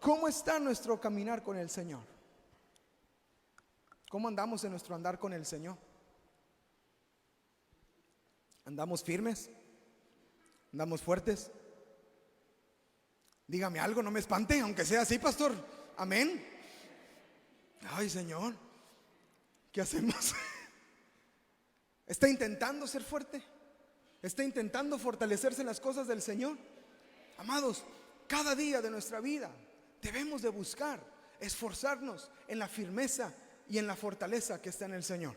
¿cómo está nuestro caminar con el Señor? ¿Cómo andamos en nuestro andar con el Señor? ¿Andamos firmes? ¿Andamos fuertes? Dígame algo, no me espante, aunque sea así, pastor. Amén. Ay, Señor, ¿qué hacemos? ¿Está intentando ser fuerte? ¿Está intentando fortalecerse en las cosas del Señor? Amados, cada día de nuestra vida debemos de buscar esforzarnos en la firmeza y en la fortaleza que está en el Señor.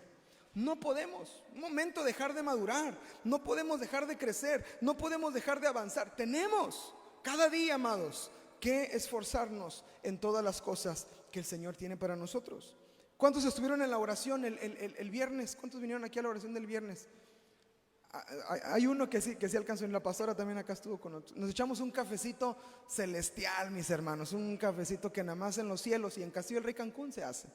No podemos un momento dejar de madurar, no podemos dejar de crecer, no podemos dejar de avanzar. Tenemos cada día, amados, que esforzarnos en todas las cosas que el Señor tiene para nosotros. ¿Cuántos estuvieron en la oración el viernes? ¿Cuántos vinieron aquí a la oración del viernes? Hay uno que sí alcanzó, en la pastora también acá estuvo con nosotros. Nos echamos un cafecito celestial, mis hermanos, un cafecito que nada más en los cielos y en Castillo del Rey Cancún se hace.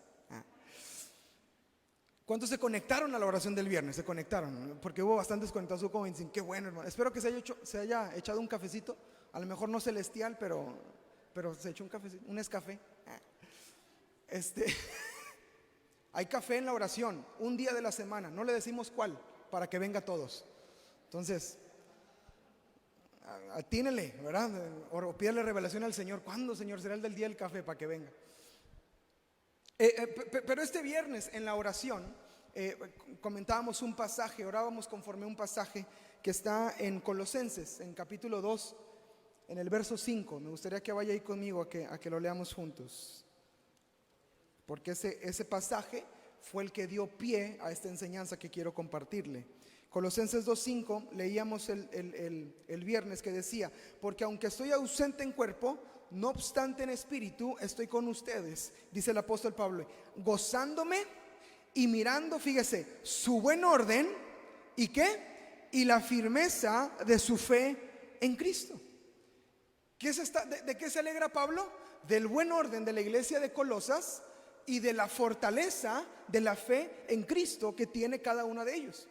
¿Cuántos se conectaron a la oración del viernes? Se conectaron, porque hubo bastantes conectados. Hubo como 25. Qué bueno, hermano. Espero que se haya echado un cafecito. A lo mejor no celestial, pero se echó un cafecito, un escafé. Hay café en la oración, un día de la semana. No le decimos cuál, para que venga todos. Entonces, atínele, ¿verdad? O pídale revelación al Señor. ¿Cuándo, Señor, será el del día del café para que venga? Pero este viernes en la oración comentábamos un pasaje, orábamos conforme a un pasaje que está en Colosenses, en capítulo 2, en el verso 5. Me gustaría que vaya ahí conmigo a que lo leamos juntos, porque ese pasaje fue el que dio pie a esta enseñanza que quiero compartirle. Colosenses 2:5 leíamos el viernes, que decía: porque aunque estoy ausente en cuerpo, no obstante en espíritu estoy con ustedes, dice el apóstol Pablo, gozándome y mirando, fíjese, su buen orden y qué, y la firmeza de su fe en Cristo. ¿De qué se alegra Pablo? Del buen orden de la iglesia de Colosas y de la fortaleza de la fe en Cristo que tiene cada uno de ellos.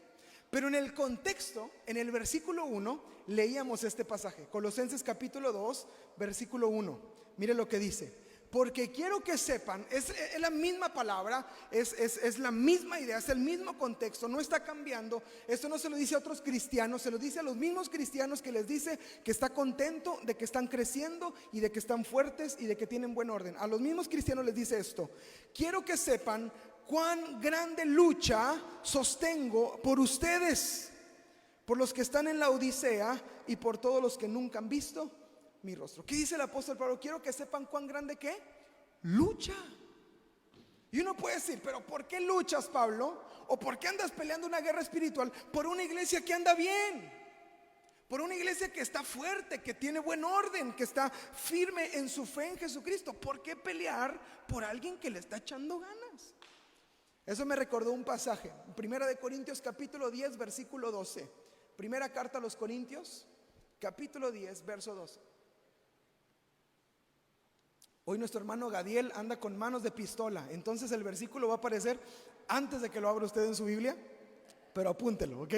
Pero en el contexto, en el versículo 1, leíamos este pasaje, Colosenses capítulo 2, versículo 1. Mire lo que dice: porque quiero que sepan, es la misma palabra, es la misma idea, es el mismo contexto, no está cambiando. Esto no se lo dice a otros cristianos, se lo dice a los mismos cristianos, que les dice que está contento de que están creciendo y de que están fuertes y de que tienen buen orden. A los mismos cristianos les dice esto: quiero que sepan cuán grande lucha sostengo por ustedes, por los que están en la Odisea y por todos los que nunca han visto mi rostro. ¿Qué dice el apóstol Pablo? Quiero que sepan cuán grande, ¿qué? Lucha. Y uno puede decir: pero ¿por qué luchas, Pablo? ¿O por qué andas peleando una guerra espiritual por una iglesia que anda bien? Por una iglesia que está fuerte, que tiene buen orden, que está firme en su fe en Jesucristo. ¿Por qué pelear por alguien que le está echando ganas? Eso me recordó un pasaje, Primera de Corintios capítulo 10, versículo 12. Primera carta a los Corintios, capítulo 10, verso 12. Hoy nuestro hermano Gadiel anda con manos de pistola, entonces el versículo va a aparecer antes de que lo abra usted en su Biblia, pero apúntelo, ¿ok?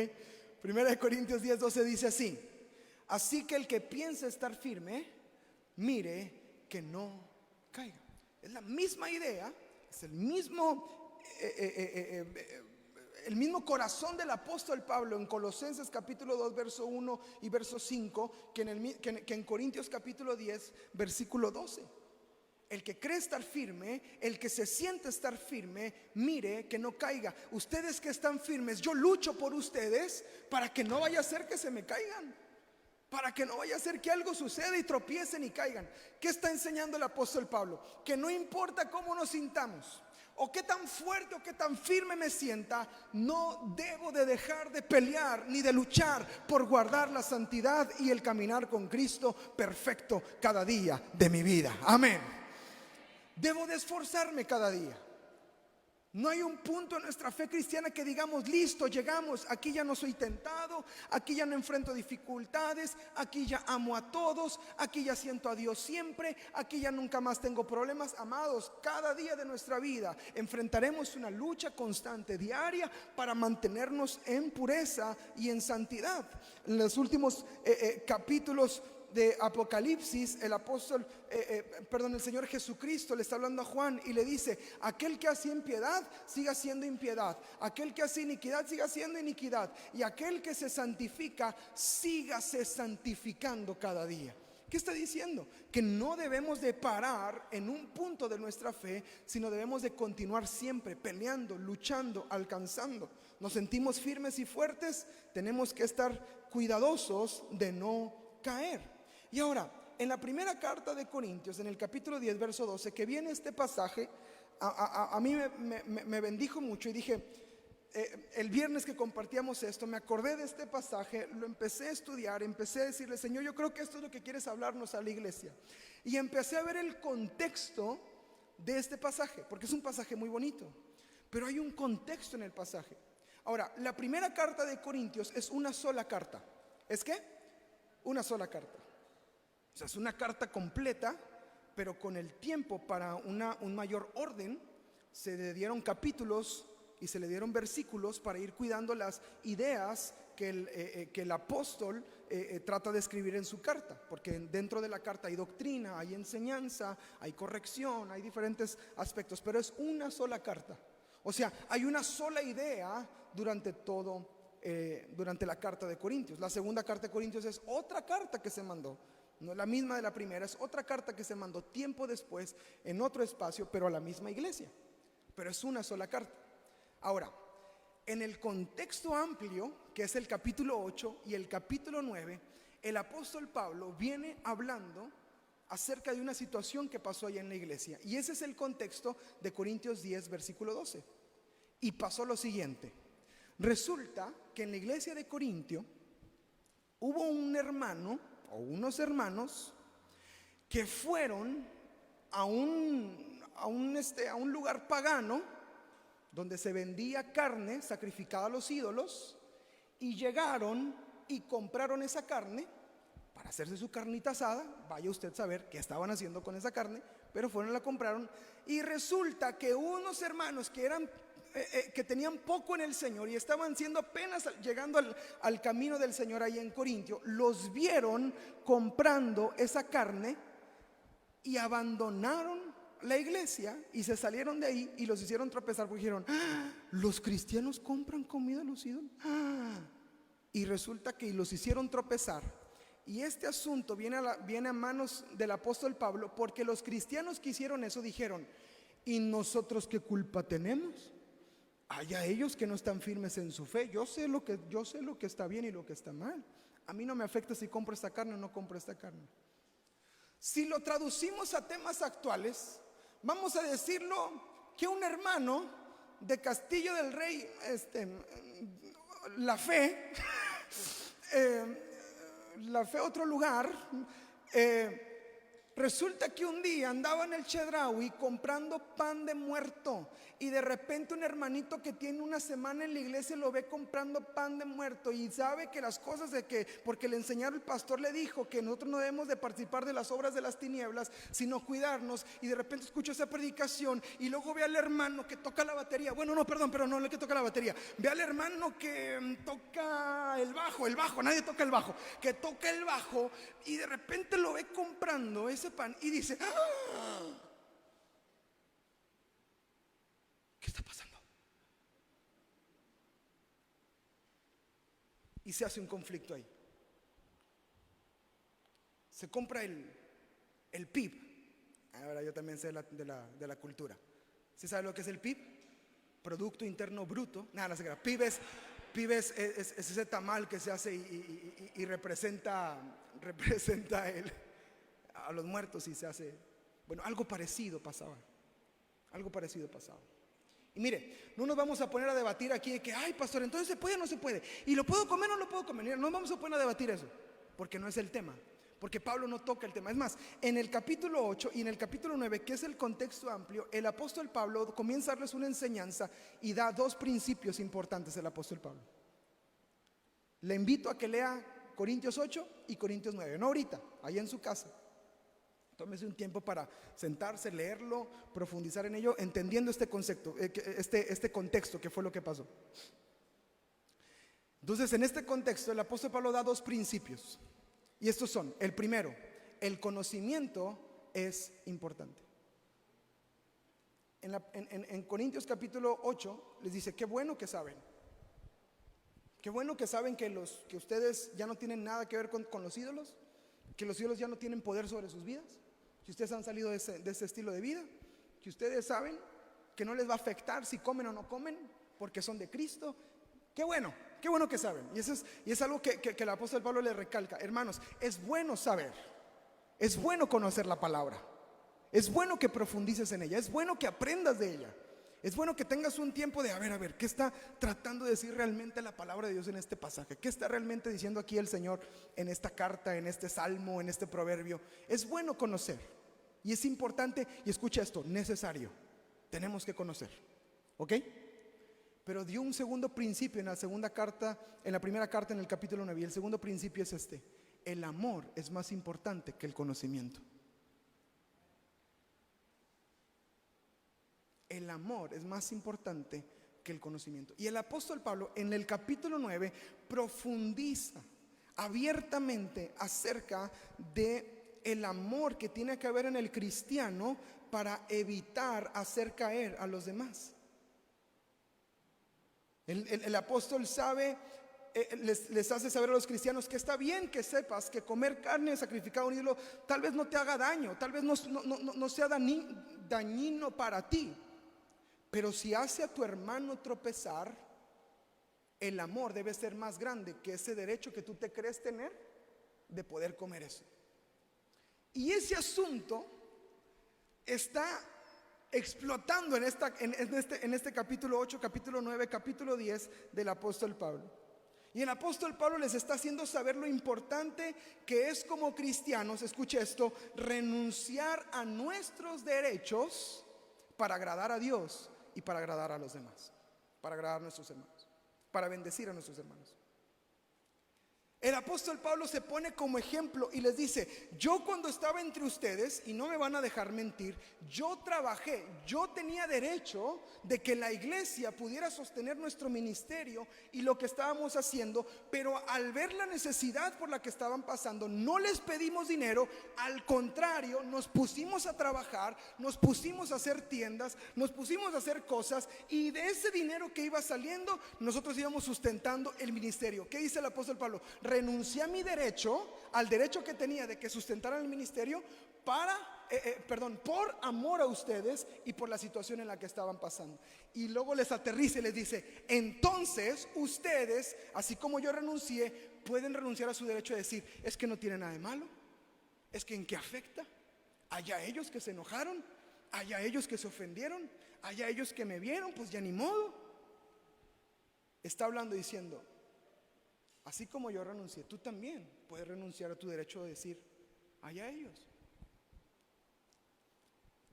Primera de Corintios 10, 12 dice así: así que el que piensa estar firme, mire que no caiga. Es la misma idea, es el mismo corazón del apóstol Pablo en Colosenses capítulo 2 verso 1 y verso 5 que en Corintios capítulo 10 versículo 12. El que cree estar firme, el que se siente estar firme, mire que no caiga. Ustedes que están firmes, yo lucho por ustedes para que no vaya a ser que se me caigan, para que no vaya a ser que algo suceda y tropiecen y caigan. ¿Qué está enseñando el apóstol Pablo? Que no importa cómo nos sintamos, o qué tan fuerte o qué tan firme me sienta, no debo de dejar de pelear ni de luchar por guardar la santidad y el caminar con Cristo perfecto cada día de mi vida. Amén. Debo de esforzarme cada día. No hay un punto en nuestra fe cristiana que digamos: listo, llegamos, aquí ya no soy tentado, aquí ya no enfrento dificultades, aquí ya amo a todos, aquí ya siento a Dios siempre, aquí ya nunca más tengo problemas. Amados, cada día de nuestra vida enfrentaremos una lucha constante, diaria, para mantenernos en pureza y en santidad. En los últimos capítulos de Apocalipsis, el Señor Jesucristo le está hablando a Juan y le dice: aquel que hace impiedad, siga haciendo impiedad; aquel que hace iniquidad, siga haciendo iniquidad; y aquel que se santifica, sígase santificando cada día. ¿Qué está diciendo? Que no debemos de parar en un punto de nuestra fe, sino debemos de continuar siempre peleando, luchando, alcanzando. Nos sentimos firmes y fuertes, tenemos que estar cuidadosos de no caer. Y ahora, en la primera carta de Corintios, en el capítulo 10, verso 12, que viene este pasaje, a mí me bendijo mucho, y dije, el viernes que compartíamos esto, me acordé de este pasaje, lo empecé a estudiar, empecé a decirle: Señor, yo creo que esto es lo que quieres hablarnos a la iglesia. Y empecé a ver el contexto de este pasaje, porque es un pasaje muy bonito, pero hay un contexto en el pasaje. Ahora, la primera carta de Corintios es una sola carta. ¿Es qué? Una sola carta. O sea, es una carta completa, pero con el tiempo, para un mayor orden, se le dieron capítulos y se le dieron versículos para ir cuidando las ideas que el apóstol trata de escribir en su carta, porque dentro de la carta hay doctrina, hay enseñanza, hay corrección, hay diferentes aspectos, pero es una sola carta. O sea, hay una sola idea durante la carta de Corintios. La segunda carta de Corintios es otra carta que se mandó, no es la misma de la primera, es otra carta que se mandó tiempo después, en otro espacio, pero a la misma iglesia, pero es una sola carta. Ahora, en el contexto amplio, que es el capítulo 8 y el capítulo 9, el apóstol Pablo viene hablando acerca de una situación que pasó allá en la iglesia. Y ese es el contexto de Corintios 10, versículo 12. Y pasó lo siguiente. Resulta que en la iglesia de Corintio hubo un hermano o unos hermanos que fueron a un lugar pagano donde se vendía carne sacrificada a los ídolos, y llegaron y compraron esa carne para hacerse su carnita asada. Vaya usted a saber qué estaban haciendo con esa carne, pero fueron y la compraron. Y resulta que unos hermanos que tenían poco en el Señor y estaban siendo apenas llegando al camino del Señor ahí en Corintio, los vieron comprando esa carne y abandonaron la iglesia y se salieron de ahí y los hicieron tropezar, porque dijeron: los cristianos compran comida a los ídolos. Y resulta que los hicieron tropezar. Y este asunto viene a manos del apóstol Pablo, porque los cristianos que hicieron eso dijeron: ¿y nosotros qué culpa tenemos? Allá ellos que no están firmes en su fe. Yo sé lo que está bien y lo que está mal. A mí no me afecta si compro esta carne o no compro esta carne. Si lo traducimos a temas actuales, vamos a decirlo que un hermano de Castillo del Rey, La Fe, otro lugar, resulta que un día andaba en el Chedraui comprando pan de muerto, y de repente un hermanito que tiene una semana en la iglesia lo ve comprando pan de muerto, y sabe que las cosas porque le enseñaron, el pastor le dijo que nosotros no debemos de participar de las obras de las tinieblas, sino cuidarnos. Y de repente escucha esa predicación y luego ve al hermano que toca la batería. Bueno, no, perdón, pero no el que toca la batería. Ve al hermano que toca el bajo, nadie toca el bajo, que toca el bajo, y de repente lo ve comprando ese pan y dice: ¿qué está pasando? Y se hace un conflicto ahí. Se compra el PIB. Ahora yo también sé de la cultura. ¿Sí sabe lo que es el PIB? Producto Interno Bruto. Nada, no sé qué. PIB es ese tamal que se hace y representa a los muertos, y se hace. Bueno, algo parecido pasaba. Y mire, no nos vamos a poner a debatir aquí de que: ay, pastor, entonces ¿se puede o no se puede? ¿Y lo puedo comer o no lo puedo comer? Mira, no vamos a poner a debatir eso, porque no es el tema, porque Pablo no toca el tema. Es más, en el capítulo 8 y en el capítulo 9, que es el contexto amplio, el apóstol Pablo comienza a darles una enseñanza y da dos principios importantes. El apóstol Pablo, le invito a que lea Corintios 8 y Corintios 9, no ahorita, allá en su casa. Tómese un tiempo para sentarse, leerlo, profundizar en ello, entendiendo este concepto, este contexto que fue lo que pasó. Entonces, en este contexto, el apóstol Pablo da dos principios. Y estos son, el primero, el conocimiento es importante. En Corintios capítulo 8 les dice, qué bueno que saben. Qué bueno que saben que ustedes ya no tienen nada que ver con los ídolos, que los ídolos ya no tienen poder sobre sus vidas, que ustedes han salido de ese estilo de vida, que ustedes saben que no les va a afectar si comen o no comen, porque son de Cristo. Qué bueno que saben. Y es algo que el apóstol Pablo le recalca. Hermanos, es bueno saber, es bueno conocer la palabra, es bueno que profundices en ella, es bueno que aprendas de ella. Es bueno que tengas un tiempo de, a ver, ¿qué está tratando de decir realmente la palabra de Dios en este pasaje? ¿Qué está realmente diciendo aquí el Señor en esta carta, en este salmo, en este proverbio? Es bueno conocer. Y es importante, y escucha esto, necesario. Tenemos que conocer. ¿Ok? Pero dio un segundo principio en la segunda carta, en la primera carta en el capítulo 9. Y el segundo principio es este: el amor es más importante que el conocimiento. El amor es más importante que el conocimiento. Y el apóstol Pablo en el capítulo 9 profundiza abiertamente acerca de el amor que tiene que haber en el cristiano para evitar hacer caer a los demás. El apóstol sabe, les hace saber a los cristianos que está bien que sepas que comer carne sacrificada a un ídolo tal vez no te haga daño, tal vez no sea dañino para ti. Pero si hace a tu hermano tropezar, el amor debe ser más grande que ese derecho que tú te crees tener de poder comer eso. Y ese asunto está explotando en este capítulo 8, capítulo 9, capítulo 10 del apóstol Pablo. Y el apóstol Pablo les está haciendo saber lo importante que es como cristianos, escuche esto, renunciar a nuestros derechos para agradar a Dios y para agradar a los demás, para agradar a nuestros hermanos, para bendecir a nuestros hermanos. El apóstol Pablo se pone como ejemplo y les dice: yo cuando estaba entre ustedes, y no me van a dejar mentir, yo trabajé, yo tenía derecho de que la iglesia pudiera sostener nuestro ministerio y lo que estábamos haciendo, pero al ver la necesidad por la que estaban pasando, no les pedimos dinero, al contrario, nos pusimos a trabajar, nos pusimos a hacer tiendas, nos pusimos a hacer cosas, y de ese dinero que iba saliendo, nosotros íbamos sustentando el ministerio. ¿Qué dice el apóstol Pablo? Renuncié a mi derecho, al derecho que tenía de que sustentaran el ministerio por amor a ustedes y por la situación en la que estaban pasando. Y luego les aterriza y les dice: entonces ustedes, así como yo renuncié, pueden renunciar a su derecho de decir: es que no tiene nada de malo, es que en qué afecta. Haya ellos que se enojaron, haya ellos que se ofendieron, haya ellos que me vieron, pues ya ni modo. Está hablando diciendo: así como yo renuncié, tú también puedes renunciar a tu derecho de decir: allá ellos.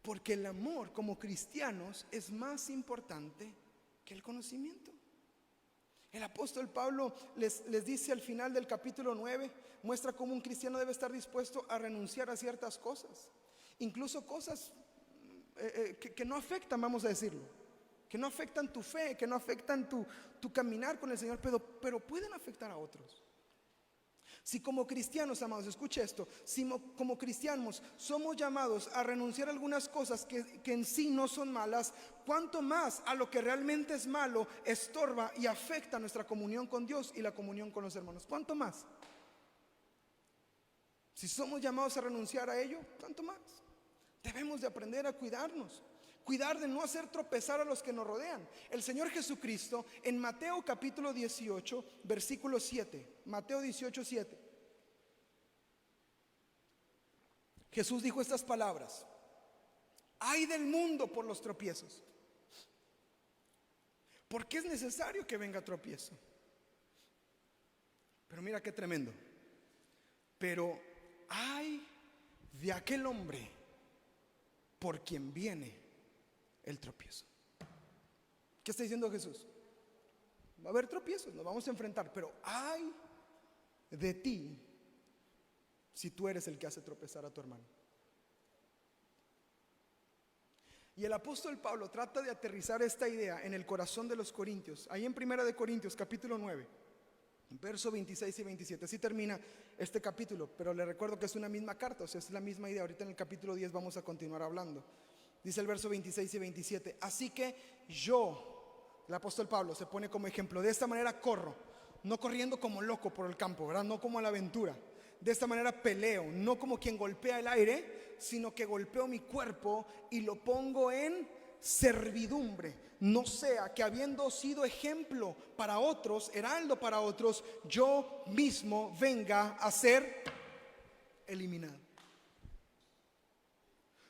Porque el amor como cristianos es más importante que el conocimiento. El apóstol Pablo les dice al final del capítulo 9, muestra cómo un cristiano debe estar dispuesto a renunciar a ciertas cosas, incluso cosas que no afectan, vamos a decirlo, que no afectan tu fe, que no afectan tu caminar con el Señor, pero pueden afectar a otros. Si como cristianos, amados, escuche esto, si como cristianos somos llamados a renunciar a algunas cosas que en sí no son malas, ¿cuánto más a lo que realmente es malo estorba y afecta nuestra comunión con Dios y la comunión con los hermanos? ¿Cuánto más? Si somos llamados a renunciar a ello, ¿cuánto más? Debemos de aprender a cuidarnos, cuidar de no hacer tropezar a los que nos rodean. El Señor Jesucristo en Mateo capítulo 18 versículo 7, Mateo 18, 7, Jesús dijo estas palabras: ay del mundo por los tropiezos, porque es necesario que venga tropiezo. Pero mira qué tremendo: pero ay de aquel hombre por quien viene el tropiezo. ¿Qué está diciendo Jesús? Va a haber tropiezos, nos vamos a enfrentar, pero ay de ti si tú eres el que hace tropezar a tu hermano. Y el apóstol Pablo trata de aterrizar esta idea en el corazón de los corintios, ahí en 1 de Corintios capítulo 9. Verso 26 y 27. Así termina este capítulo, pero le recuerdo que es una misma carta, o sea, es la misma idea. Ahorita en el capítulo 10 vamos a continuar hablando. Dice el verso 26 y 27. Así que yo, el apóstol Pablo, se pone como ejemplo. De esta manera corro, no corriendo como loco por el campo, ¿verdad? No como a la aventura. De esta manera peleo, no como quien golpea el aire, sino que golpeo mi cuerpo y lo pongo en servidumbre. No sea que habiendo sido ejemplo para otros, heraldo para otros, yo mismo venga a ser eliminado.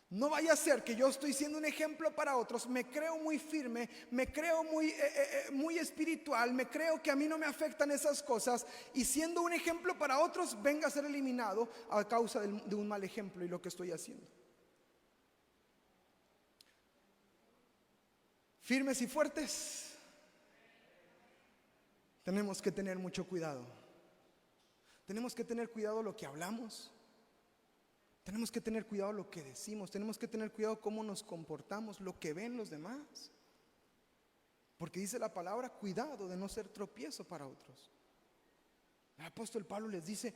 No vaya a ser que yo estoy siendo un ejemplo para otros, me creo muy firme, me creo muy espiritual, me creo que a mí no me afectan esas cosas, y siendo un ejemplo para otros venga a ser eliminado a causa de un mal ejemplo y lo que estoy haciendo. Firmes y fuertes, tenemos que tener mucho cuidado. Tenemos que tener cuidado lo que hablamos. Tenemos que tener cuidado lo que decimos. Tenemos que tener cuidado cómo nos comportamos, lo que ven los demás. Porque dice la palabra, cuidado de no ser tropiezo para otros. El apóstol Pablo les dice,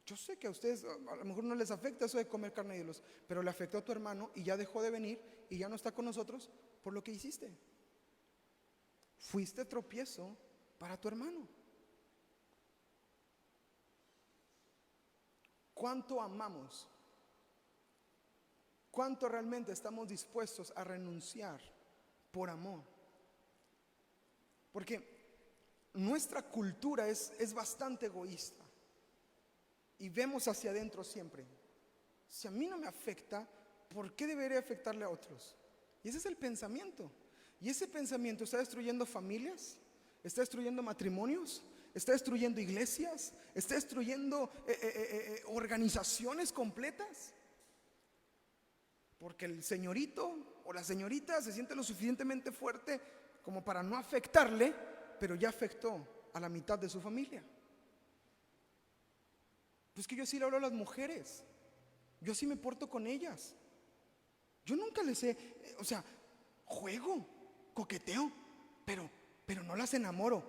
yo sé que a ustedes a lo mejor no les afecta eso de comer carne de ídolos, pero le afectó a tu hermano y ya dejó de venir y ya no está con nosotros por lo que hiciste. Fuiste tropiezo para tu hermano. ¿Cuánto amamos? ¿Cuánto realmente estamos dispuestos a renunciar por amor? Porque nuestra cultura es bastante egoísta y vemos hacia adentro siempre. Si a mí no me afecta, ¿por qué debería afectarle a otros? Y ese es el pensamiento. Y ese pensamiento está destruyendo familias, está destruyendo matrimonios, está destruyendo iglesias, está destruyendo organizaciones completas. Porque el señorito o la señorita se siente lo suficientemente fuerte como para no afectarle, pero ya afectó a la mitad de su familia. Pues que yo sí le hablo a las mujeres, yo sí me porto con ellas. Yo nunca les o sea, juego, coqueteo, pero no las enamoro.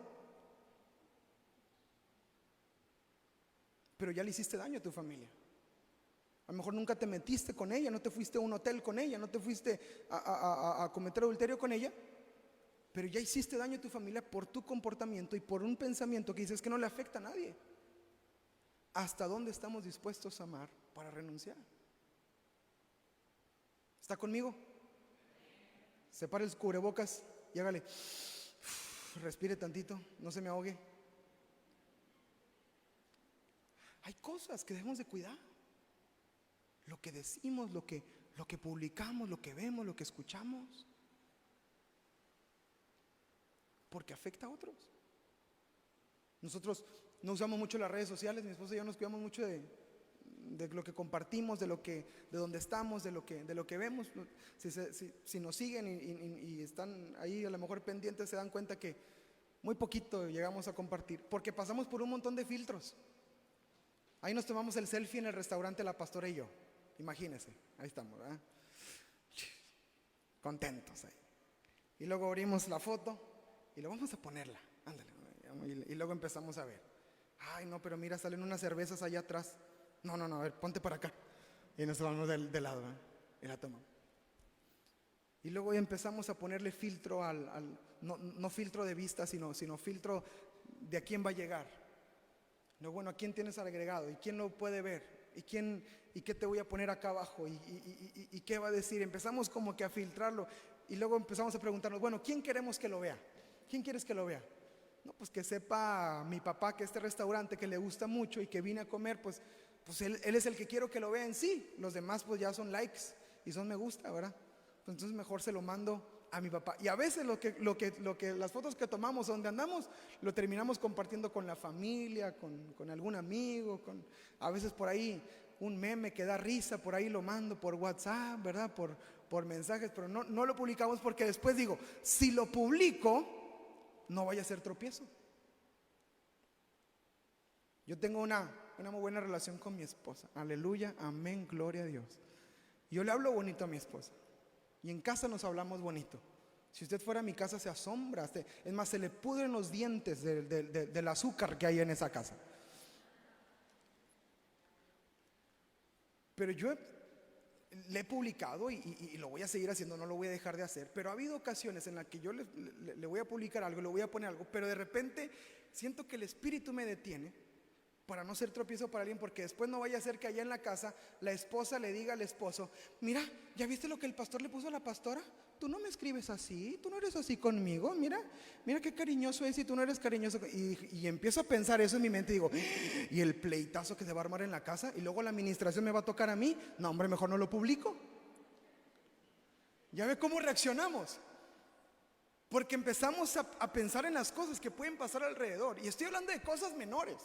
Pero ya le hiciste daño a tu familia. A lo mejor nunca te metiste con ella, no te fuiste a un hotel con ella, no te fuiste a cometer adulterio con ella, pero ya hiciste daño a tu familia por tu comportamiento y por un pensamiento que dices que no le afecta a nadie. ¿Hasta dónde estamos dispuestos a amar para renunciar? ¿Está conmigo? Separe el cubrebocas y hágale, respire tantito, no se me ahogue. Hay cosas que debemos de cuidar. Lo que decimos, lo que publicamos, lo que vemos, lo que escuchamos, porque afecta a otros. Nosotros no usamos mucho las redes sociales, mi esposa y yo nos cuidamos mucho de lo que compartimos, de donde estamos, de lo que vemos. Si nos siguen y están ahí a lo mejor pendientes, se dan cuenta que muy poquito llegamos a compartir, porque pasamos por un montón de filtros. Ahí nos tomamos el selfie en el restaurante La Pastora y yo. Imagínense, ahí estamos, ¿verdad? Contentos ahí. Y luego abrimos la foto y lo vamos a ponerla, ándale. Y luego empezamos a ver. Ay, no, pero mira, salen unas cervezas allá atrás. No, a ver, ponte para acá. Y nos vamos de lado, ¿verdad? Y la tomamos. Y luego empezamos a ponerle filtro no filtro de vista, sino filtro de a quién va a llegar. No, bueno, ¿a quién tienes agregado? ¿Y quién lo puede ver? ¿Y qué te voy a poner acá abajo? ¿Y qué va a decir? Empezamos como que a filtrarlo. Y luego empezamos a preguntarnos, bueno, ¿quién queremos que lo vea? ¿Quién quieres que lo vea? No, pues que sepa mi papá que este restaurante que le gusta mucho y que vine a comer, pues él es el que quiero que lo vea en sí. Los demás pues ya son likes y son me gusta, ¿verdad? Pues entonces mejor se lo mando a mi papá. Y a veces las fotos que tomamos donde andamos lo terminamos compartiendo con la familia, con algún amigo, a veces por ahí un meme que da risa, por ahí lo mando por WhatsApp, ¿verdad? Por mensajes, pero no lo publicamos porque después digo, si lo publico no vaya a ser tropiezo. Yo tengo una muy buena relación con mi esposa. Aleluya, amén, gloria a Dios. Yo le hablo bonito a mi esposa y en casa nos hablamos bonito. Si usted fuera a mi casa se asombra, es más, se le pudren los dientes del azúcar que hay en esa casa. Pero yo le he publicado y lo voy a seguir haciendo, no lo voy a dejar de hacer. Pero ha habido ocasiones en las que yo le voy a publicar algo, le voy a poner algo, pero de repente siento que el Espíritu me detiene para no ser tropiezo para alguien, porque después no vaya a ser que allá en la casa la esposa le diga al esposo: mira, ¿ya viste lo que el pastor le puso a la pastora? Tú no me escribes así, tú no eres así conmigo, mira qué cariñoso es y tú no eres cariñoso. Y empiezo a pensar eso en mi mente y digo: y el pleitazo que se va a armar en la casa, y luego la administración me va a tocar a mí. No, hombre, mejor no lo publico. ¿Ya ve cómo reaccionamos? Porque empezamos a pensar en las cosas que pueden pasar alrededor. Y estoy hablando de cosas menores.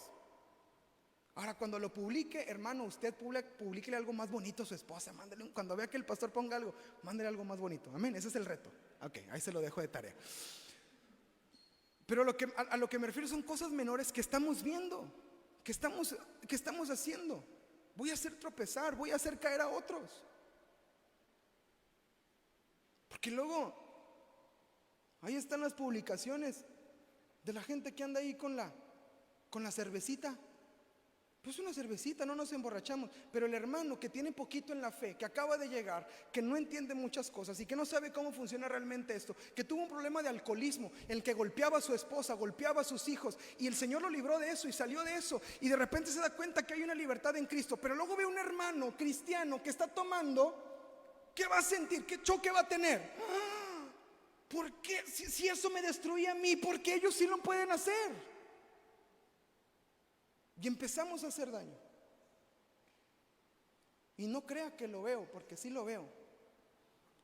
Ahora, cuando lo publique, hermano, usted publíquele algo más bonito a su esposa. Cuando vea que el pastor ponga algo, mándele algo más bonito. Amén, ese es el reto. Ok, ahí se lo dejo de tarea. Pero a lo que me refiero son cosas menores que estamos viendo, que estamos haciendo. Voy a hacer tropezar, voy a hacer caer a otros. Porque luego, ahí están las publicaciones de la gente que anda ahí con la cervecita. Pues una cervecita, no nos emborrachamos. Pero el hermano que tiene poquito en la fe, que acaba de llegar, que no entiende muchas cosas y que no sabe cómo funciona realmente esto, que tuvo un problema de alcoholismo, en el que golpeaba a su esposa, golpeaba a sus hijos, y el Señor lo libró de eso y salió de eso, y de repente se da cuenta que hay una libertad en Cristo. Pero luego ve un hermano cristiano que está tomando. ¿Qué va a sentir? ¿Qué choque va a tener? ¿Por qué? Si eso me destruía a mí, ¿por qué ellos sí lo pueden hacer? Y empezamos a hacer daño. Y no crea que lo veo, porque sí lo veo.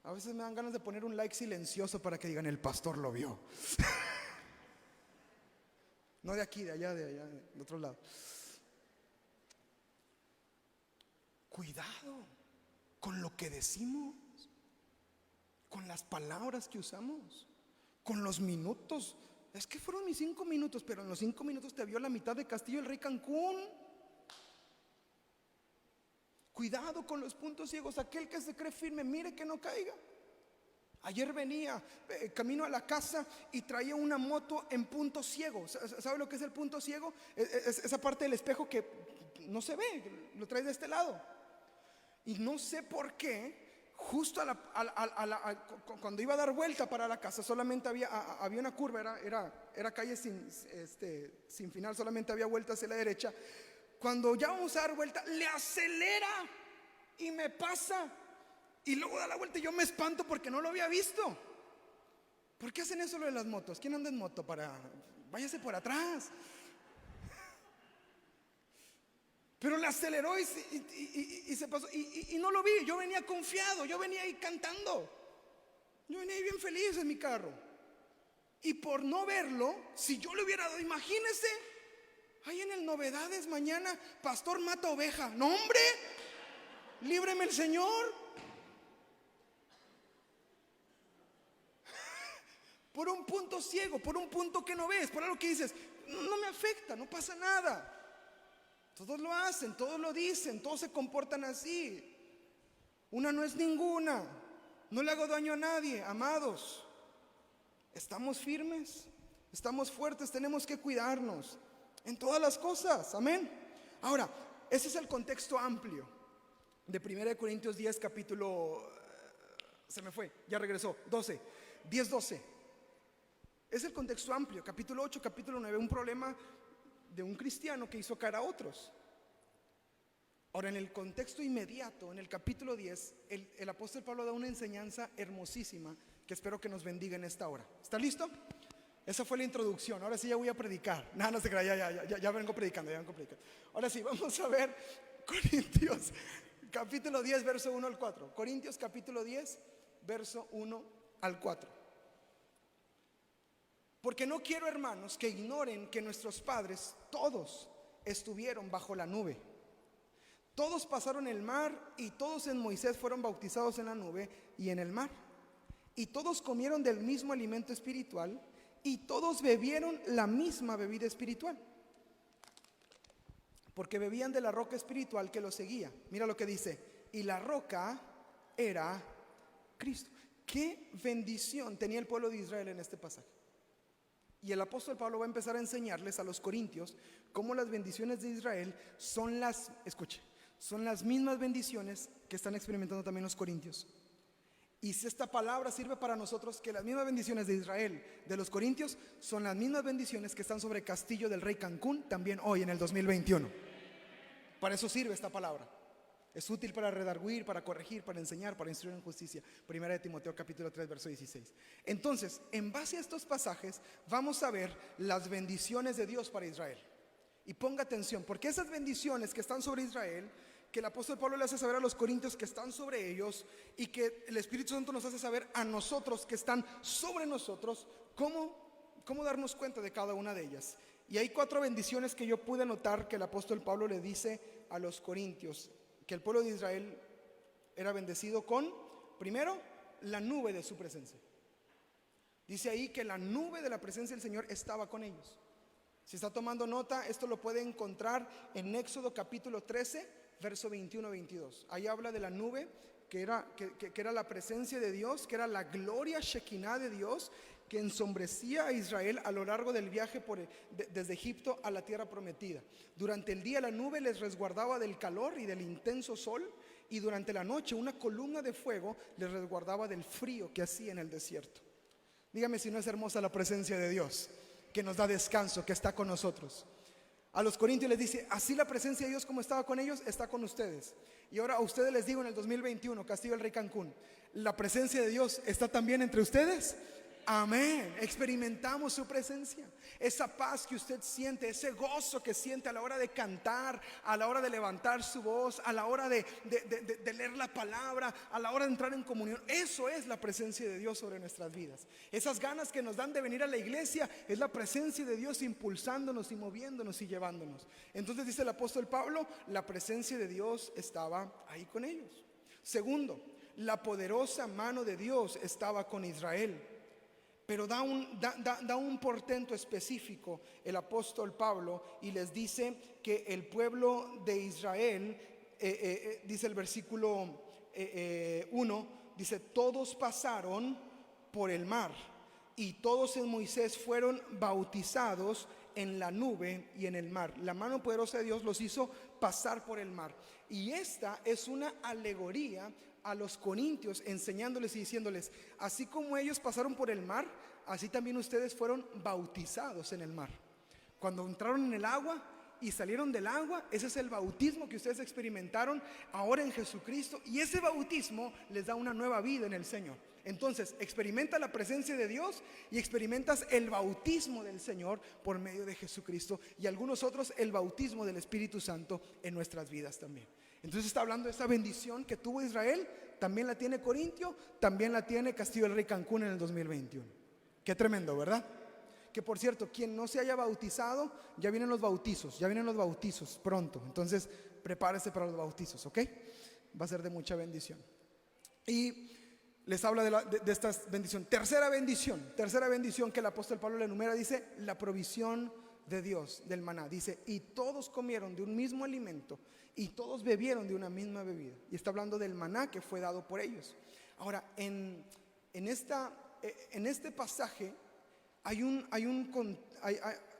A veces me dan ganas de poner un like silencioso para que digan: el pastor lo vio. No de aquí, de allá, de otro lado. Cuidado con lo que decimos, con las palabras que usamos, con los minutos. Es que fueron mis 5 minutos, pero en los 5 minutos te vio la mitad de Castillo del Rey Cancún. Cuidado con los puntos ciegos. Aquel que se cree firme, mire que no caiga. Ayer venía camino a la casa y traía una moto en punto ciego. ¿Sabe lo que es el punto ciego? Es esa parte del espejo que no se ve, lo trae de este lado. Y no sé por qué, justo cuando iba a dar vuelta para la casa, solamente había una curva, era calle sin final, solamente había vuelta hacia la derecha. Cuando ya vamos a dar vuelta, le acelera y me pasa, y luego da la vuelta y yo me espanto porque no lo había visto. ¿Por qué hacen eso lo de las motos? ¿Quién anda en moto? Váyase por atrás. Pero le aceleró y se pasó. Y no lo vi. Yo venía confiado. Yo venía ahí cantando. Yo venía ahí bien feliz en mi carro. Y por no verlo, si yo le hubiera dado, imagínese, ahí en el Novedades mañana, pastor mata oveja. No, hombre, líbreme el Señor. Por un punto ciego, por un punto que no ves, por algo que dices: no me afecta, no pasa nada. Todos lo hacen, todos lo dicen, todos se comportan así. Una no es ninguna. No le hago daño a nadie, amados. Estamos firmes, estamos fuertes, tenemos que cuidarnos en todas las cosas, amén. Ahora, ese es el contexto amplio de 1 Corintios 10, capítulo, se me fue, ya regresó, 10-12. Es el contexto amplio, capítulo 8, capítulo 9, un problema de un cristiano que hizo caer a otros. Ahora, en el contexto inmediato, en el capítulo 10, el apóstol Pablo da una enseñanza hermosísima que espero que nos bendiga en esta hora. ¿Está listo? Esa fue la introducción. Ahora sí ya voy a predicar. No se crea, ya vengo predicando, Ahora sí, vamos a ver Corintios capítulo 10, verso 1 al 4. Corintios capítulo 10, verso 1 al 4. Porque no quiero, hermanos, que ignoren que nuestros padres todos estuvieron bajo la nube. Todos pasaron el mar y todos en Moisés fueron bautizados en la nube y en el mar. Y todos comieron del mismo alimento espiritual y todos bebieron la misma bebida espiritual. Porque bebían de la roca espiritual que los seguía. Mira lo que dice: y la roca era Cristo. ¿Qué bendición tenía el pueblo de Israel en este pasaje? Y el apóstol Pablo va a empezar a enseñarles a los corintios cómo las bendiciones de Israel son son las mismas bendiciones que están experimentando también los corintios. Y si esta palabra sirve para nosotros, que las mismas bendiciones de Israel, de los corintios, son las mismas bendiciones que están sobre Castillo del Rey Cancún también hoy en el 2021. Para eso sirve esta palabra. Es útil para redarguir, para corregir, para enseñar, para instruir en justicia. Primera de Timoteo capítulo 3 verso 16. Entonces, en base a estos pasajes vamos a ver las bendiciones de Dios para Israel. Y ponga atención, porque esas bendiciones que están sobre Israel, que el apóstol Pablo le hace saber a los corintios que están sobre ellos, y que el Espíritu Santo nos hace saber a nosotros que están sobre nosotros, cómo darnos cuenta de cada una de ellas. Y hay 4 bendiciones que yo pude notar que el apóstol Pablo le dice a los corintios, que el pueblo de Israel era bendecido con, primero, la nube de su presencia. Dice ahí que la nube de la presencia del Señor estaba con ellos. Si está tomando nota, esto lo puede encontrar en Éxodo capítulo 13, verso 21-22. Ahí habla de la nube que era la presencia de Dios, que era la gloria Shekinah de Dios, que ensombrecía a Israel a lo largo del viaje desde Egipto a la tierra prometida. Durante el día la nube les resguardaba del calor y del intenso sol, y durante la noche una columna de fuego les resguardaba del frío que hacía en el desierto. Dígame si no es hermosa la presencia de Dios, que nos da descanso, que está con nosotros. A los corintios les dice, así la presencia de Dios como estaba con ellos, está con ustedes. Y ahora a ustedes les digo en el 2021, Castillo del Rey Cancún, ¿la presencia de Dios está también entre ustedes? Amén. Experimentamos su presencia. Esa paz que usted siente, ese gozo que siente a la hora de cantar, a la hora de levantar su voz, a la hora de leer la palabra, a la hora de entrar en comunión. Eso es la presencia de Dios sobre nuestras vidas. Esas ganas que nos dan de venir a la iglesia es la presencia de Dios impulsándonos y moviéndonos y llevándonos. Entonces dice el apóstol Pablo, la presencia de Dios estaba ahí con ellos. Segundo, la poderosa mano de Dios estaba con Israel. Pero da un portento específico el apóstol Pablo y les dice que el pueblo de Israel, dice el versículo 1, dice, todos pasaron por el mar y todos en Moisés fueron bautizados en la nube y en el mar. La mano poderosa de Dios los hizo pasar por el mar. Y esta es una alegoría a los corintios, enseñándoles y diciéndoles, así como ellos pasaron por el mar, así también ustedes fueron bautizados en el mar. Cuando entraron en el agua y salieron del agua, ese es el bautismo que ustedes experimentaron ahora en Jesucristo, y ese bautismo les da una nueva vida en el Señor. Entonces experimenta la presencia de Dios y experimentas el bautismo del Señor por medio de Jesucristo, y algunos otros el bautismo del Espíritu Santo en nuestras vidas también. Entonces está hablando de esa bendición que tuvo Israel, también la tiene Corintio, también la tiene Castillo del Rey Cancún en el 2021. Qué tremendo, ¿verdad? Que por cierto, quien no se haya bautizado, ya vienen los bautizos pronto. Entonces prepárese para los bautizos, ¿ok? Va a ser de mucha bendición. Y les habla de esta bendición. Tercera bendición que el apóstol Pablo le enumera, dice la provisión de Dios, del maná. Dice, y todos comieron de un mismo alimento y todos bebieron de una misma bebida. Y está hablando del maná que fue dado por ellos. Ahora, en este pasaje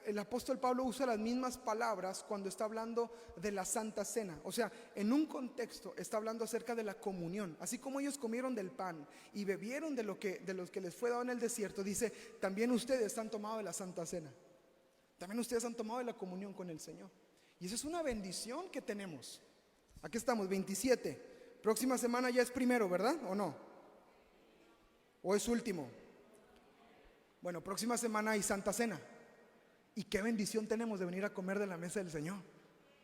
el apóstol Pablo usa las mismas palabras cuando está hablando de la Santa Cena. O sea, en un contexto está hablando acerca de la comunión. Así como ellos comieron del pan y bebieron de los que les fue dado en el desierto, dice, también ustedes han tomado de la Santa Cena. También ustedes han tomado de la comunión con el Señor. Y eso es una bendición que tenemos. Aquí estamos, 27. Próxima semana ya es primero, ¿verdad? ¿O no? ¿O es último? Bueno, próxima semana hay Santa Cena. Y qué bendición tenemos de venir a comer de la mesa del Señor.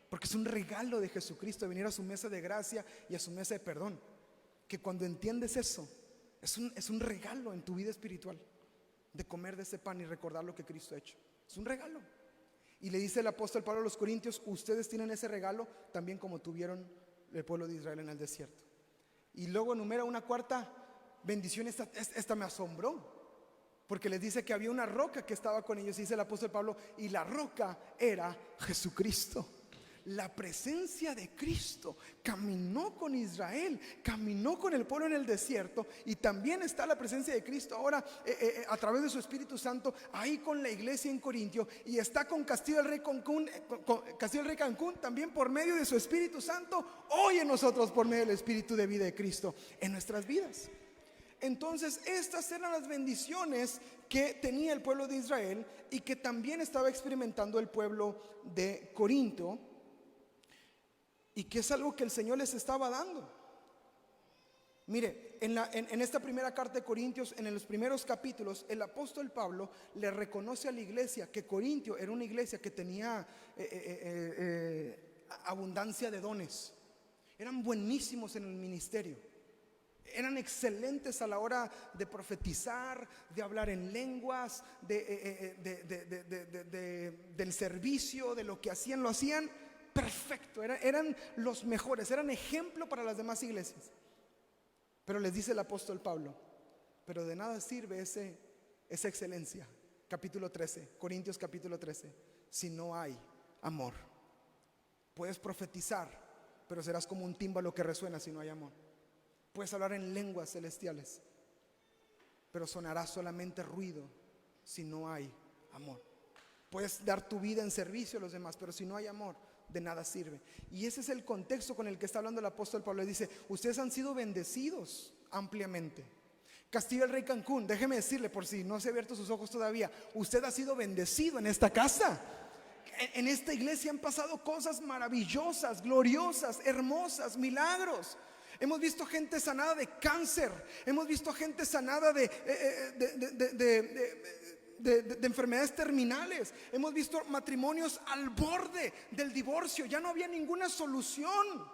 Porque es un regalo de Jesucristo, de venir a su mesa de gracia y a su mesa de perdón. Que cuando entiendes eso, es un regalo en tu vida espiritual, de comer de ese pan y recordar lo que Cristo ha hecho. Es un regalo. Y le dice el apóstol Pablo a los corintios, ustedes tienen ese regalo también como tuvieron el pueblo de Israel en el desierto. Y luego enumera una cuarta bendición. Esta me asombró, porque les dice que había una roca que estaba con ellos. Y dice el apóstol Pablo, y la roca era Jesucristo. la presencia de Cristo caminó con Israel, caminó con el pueblo en el desierto, y también está la presencia de Cristo ahora a través de su Espíritu Santo ahí con la iglesia en Corintio, y está con Castillo del Rey Cancún también por medio de su Espíritu Santo hoy en nosotros por medio del Espíritu de vida de Cristo en nuestras vidas. Entonces estas eran las bendiciones que tenía el pueblo de Israel y que también estaba experimentando el pueblo de Corinto, y que es algo que el Señor les estaba dando. Mire, en esta primera carta de Corintios, en los primeros capítulos, el apóstol Pablo le reconoce a la iglesia que Corintio era una iglesia que tenía abundancia de dones. Eran buenísimos en el ministerio. Eran excelentes a la hora de profetizar, de hablar en lenguas, del servicio, de lo que hacían, lo hacían perfecto. Eran los mejores, eran ejemplo para las demás iglesias. Pero les dice el apóstol Pablo, pero de nada sirve esa excelencia. Capítulo 13, Corintios capítulo 13, si no hay amor. Puedes profetizar, pero serás como un tímbalo que resuena si no hay amor. Puedes hablar en lenguas celestiales, pero sonará solamente ruido si no hay amor. Puedes dar tu vida en servicio a los demás, pero si no hay amor, de nada sirve. Y ese es el contexto con el que está hablando el apóstol Pablo. Le dice, ustedes han sido bendecidos ampliamente. Castillo del Rey Cancún, déjeme decirle, por si no se ha abierto sus ojos todavía, usted ha sido bendecido en esta casa. En esta iglesia han pasado cosas maravillosas, gloriosas, hermosas, milagros. Hemos visto gente sanada de cáncer. Hemos visto gente sanada de enfermedades terminales. Hemos visto matrimonios al borde del divorcio. Ya no había ninguna solución,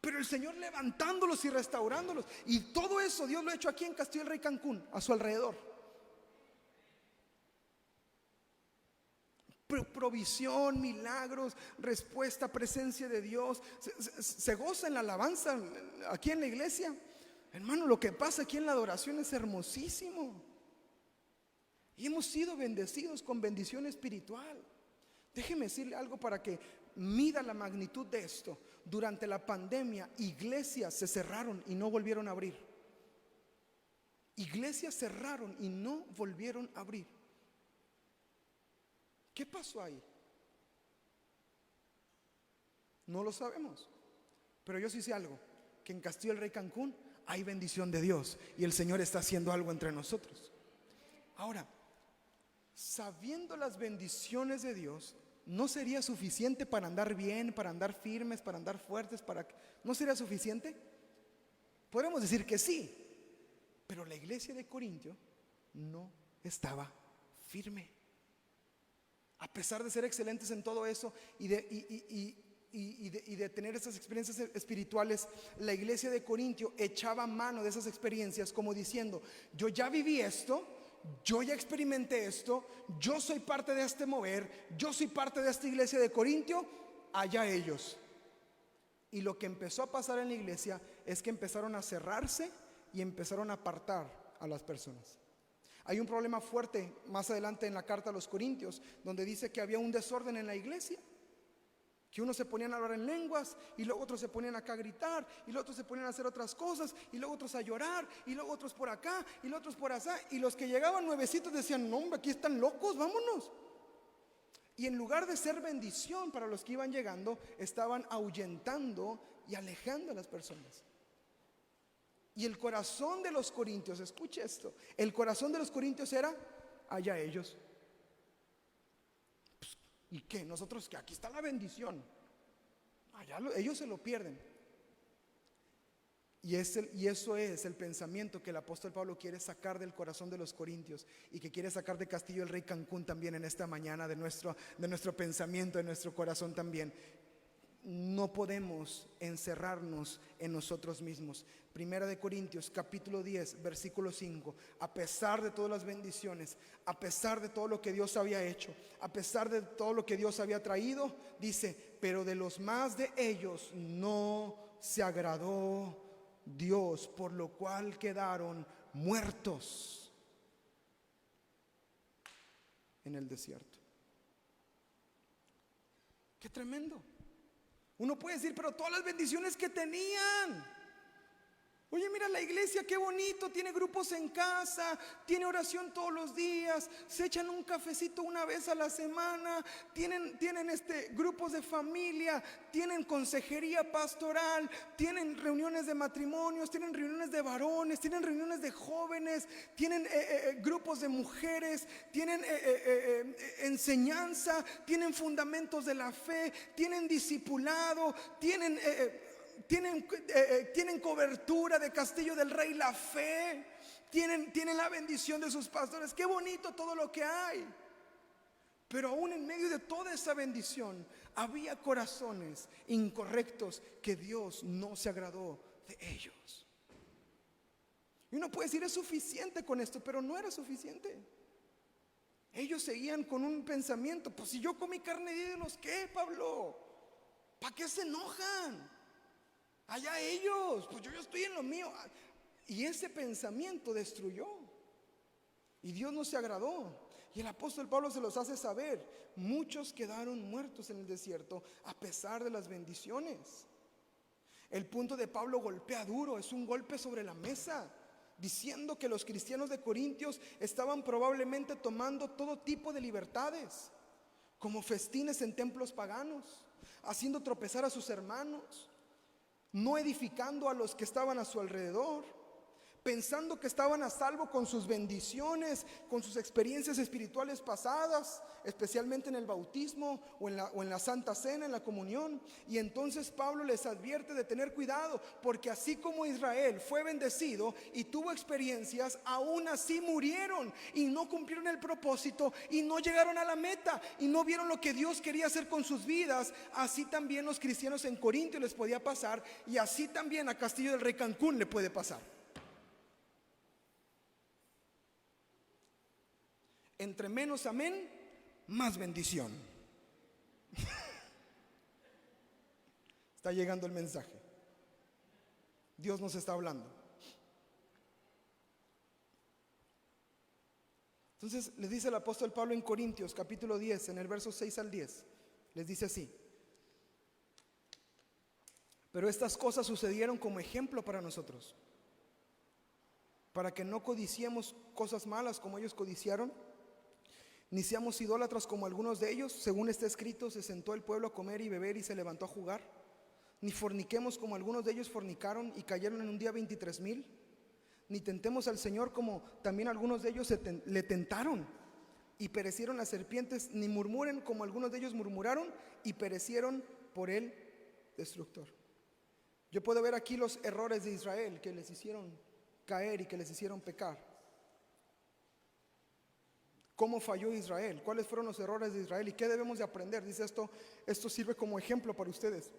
pero el Señor levantándolos y restaurándolos. Y todo eso Dios lo ha hecho aquí en Castillo del Rey Cancún, a su alrededor. Provisión, milagros, respuesta, presencia de Dios. Se goza en la alabanza aquí en la iglesia. Hermano, lo que pasa aquí en la adoración es hermosísimo. Y hemos sido bendecidos con bendición espiritual. Déjeme decirle algo para que mida la magnitud de esto. Durante la pandemia, iglesias se cerraron y no volvieron a abrir. Iglesias cerraron y no volvieron a abrir. ¿Qué pasó ahí? No lo sabemos. Pero yo sí sé algo, que en Castillo del Rey Cancún hay bendición de Dios y el Señor está haciendo algo entre nosotros. Ahora, sabiendo las bendiciones de Dios, ¿no sería suficiente para andar bien, para andar firmes, para andar fuertes? ¿No sería suficiente? Podemos decir que sí, pero la iglesia de Corintio no estaba firme. A pesar de ser excelentes en todo eso y de tener esas experiencias espirituales, la iglesia de Corintio echaba mano de esas experiencias como diciendo, yo ya viví esto, yo ya experimenté esto, yo soy parte de este mover, yo soy parte de esta iglesia de Corintio, allá ellos. Y lo que empezó a pasar en la iglesia es que empezaron a cerrarse y empezaron a apartar a las personas. Hay un problema fuerte más adelante en la carta a los Corintios, donde dice que había un desorden en la iglesia, que unos se ponían a hablar en lenguas y luego otros se ponían acá a gritar y luego otros se ponían a hacer otras cosas y luego otros a llorar y luego otros por acá y luego otros por allá, y los que llegaban nuevecitos decían, no hombre, aquí están locos, vámonos. Y en lugar de ser bendición para los que iban llegando, estaban ahuyentando y alejando a las personas. Y el corazón de los corintios, escuche esto, el corazón de los corintios era, allá ellos. Pues, ¿y qué? Nosotros, que aquí está la bendición. Allá ellos se lo pierden. Y eso es el pensamiento que el apóstol Pablo quiere sacar del corazón de los corintios y que quiere sacar de Castillo del Rey Cancún también en esta mañana, de nuestro pensamiento, de nuestro corazón también. No podemos encerrarnos en nosotros mismos. Primera de Corintios capítulo 10 versículo 5. A pesar de todas las bendiciones, a pesar de todo lo que Dios había hecho, a pesar de todo lo que Dios había traído, dice, pero de los más de ellos no se agradó Dios, por lo cual quedaron muertos en el desierto. Qué tremendo. Uno puede decir, pero todas las bendiciones que tenían. Oye, mira la iglesia, qué bonito, tiene grupos en casa, tiene oración todos los días, se echan un cafecito una vez a la semana, tienen grupos de familia, tienen consejería pastoral, tienen reuniones de matrimonios, tienen reuniones de varones, tienen reuniones de jóvenes, tienen grupos de mujeres, tienen enseñanza, tienen fundamentos de la fe, tienen discipulado, tienen cobertura de Castillo del Rey La Fe, tienen la bendición de sus pastores. Qué bonito todo lo que hay. Pero aún en medio de toda esa bendición había corazones incorrectos que Dios no se agradó de ellos. Y uno puede decir, es suficiente con esto, pero no era suficiente. Ellos seguían con un pensamiento, pues si yo comí carne de ídolos, ¿qué, Pablo? ¿Para qué se enojan? Allá ellos, pues yo estoy en lo mío. Y ese pensamiento destruyó. Y Dios no se agradó. Y el apóstol Pablo se los hace saber. Muchos quedaron muertos en el desierto a pesar de las bendiciones. El punto de Pablo golpea duro, es un golpe sobre la mesa, diciendo que los cristianos de Corintios estaban probablemente tomando todo tipo de libertades, como festines en templos paganos, haciendo tropezar a sus hermanos, no edificando a los que estaban a su alrededor, pensando que estaban a salvo con sus bendiciones, con sus experiencias espirituales pasadas, especialmente en el bautismo o en la Santa Cena, en la comunión. Y entonces Pablo les advierte de tener cuidado, porque así como Israel fue bendecido y tuvo experiencias, aún así murieron y no cumplieron el propósito y no llegaron a la meta y no vieron lo que Dios quería hacer con sus vidas. Así también los cristianos en Corinto les podía pasar, y así también a Castillo del Rey Cancún le puede pasar. Entre menos amén, más bendición. Está llegando el mensaje. Dios nos está hablando. Entonces les dice el apóstol Pablo en Corintios capítulo 10, en el verso 6 al 10, les dice así: pero estas cosas sucedieron como ejemplo para nosotros, para que no codiciemos cosas malas como ellos codiciaron, ni seamos idólatras como algunos de ellos. Según está escrito, se sentó el pueblo a comer y beber y se levantó a jugar. Ni forniquemos como algunos de ellos fornicaron y cayeron en un día 23,000. Ni tentemos al Señor como también algunos de ellos le tentaron y perecieron las serpientes. Ni murmuren como algunos de ellos murmuraron y perecieron por el destructor. Yo puedo ver aquí los errores de Israel que les hicieron caer y que les hicieron pecar. ¿Cómo falló Israel? ¿Cuáles fueron los errores de Israel? ¿Y qué debemos de aprender? Dice esto sirve como ejemplo para ustedes,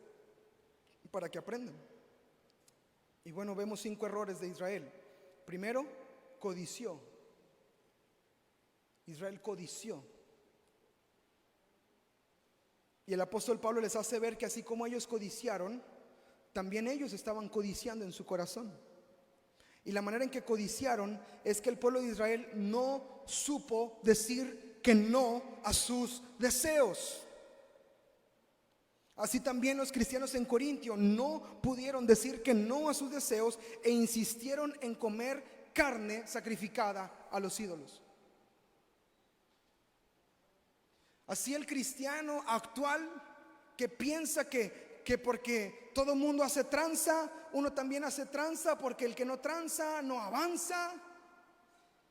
para que aprendan. Y bueno, vemos 5 errores de Israel. Primero, codició. Israel codició. Y el apóstol Pablo les hace ver que así como ellos codiciaron, también ellos estaban codiciando en su corazón. Y la manera en que codiciaron es que el pueblo de Israel no supo decir que no a sus deseos. Así también los cristianos en Corintio no pudieron decir que no a sus deseos e insistieron en comer carne sacrificada a los ídolos. Así el cristiano actual que piensa que porque todo mundo hace tranza, uno también hace tranza, porque el que no tranza no avanza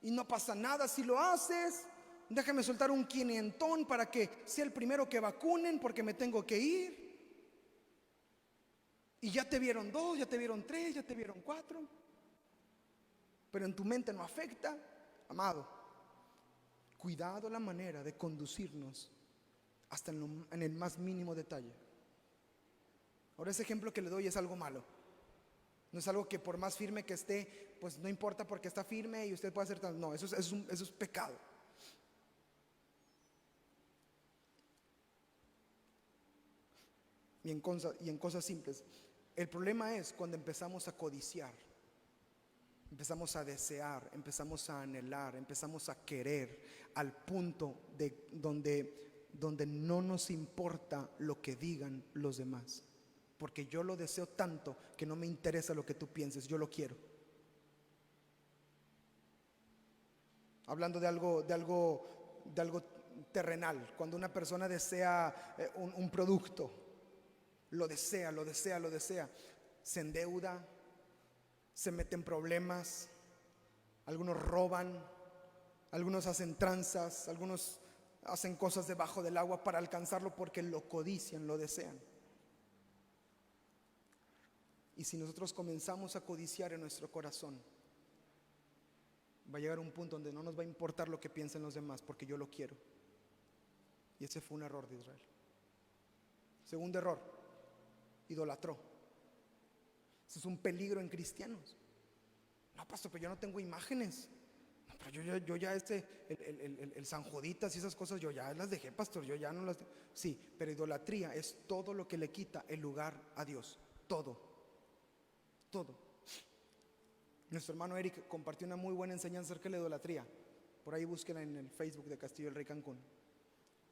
y no pasa nada si lo haces. Déjame soltar un 500 para que sea el primero que vacunen, porque me tengo que ir. Y ya te vieron 2, ya te vieron 3, ya te vieron 4, pero en tu mente no afecta. Amado, cuidado la manera de conducirnos hasta en el más mínimo detalle. Ahora, ese ejemplo que le doy es algo malo. No es algo que por más firme que esté, pues no importa porque está firme y usted puede hacer tal. No, eso es pecado. Y en cosas simples. El problema es cuando empezamos a codiciar, empezamos a desear, empezamos a anhelar, empezamos a querer al punto de donde no nos importa lo que digan los demás. porque yo lo deseo tanto que no me interesa lo que tú pienses, yo lo quiero. Hablando de algo terrenal, cuando una persona desea un producto, lo desea, se endeuda, se mete en problemas, algunos roban, algunos hacen tranzas, algunos hacen cosas debajo del agua para alcanzarlo porque lo codician, lo desean. Y si nosotros comenzamos a codiciar en nuestro corazón, va a llegar un punto donde no nos va a importar lo que piensen los demás, porque yo lo quiero. Y ese fue un error de Israel. Segundo error, idolatró. Eso es un peligro en cristianos. No, pastor, pero yo no tengo imágenes. No, pero yo ya el San Juditas y esas cosas, yo ya las dejé, pastor, yo ya no las dejé. Sí, pero idolatría es todo lo que le quita el lugar a Dios. Todo. Nuestro hermano Eric compartió una muy buena enseñanza acerca de la idolatría. Por ahí búsquenla en el Facebook de Castillo del Rey Cancún.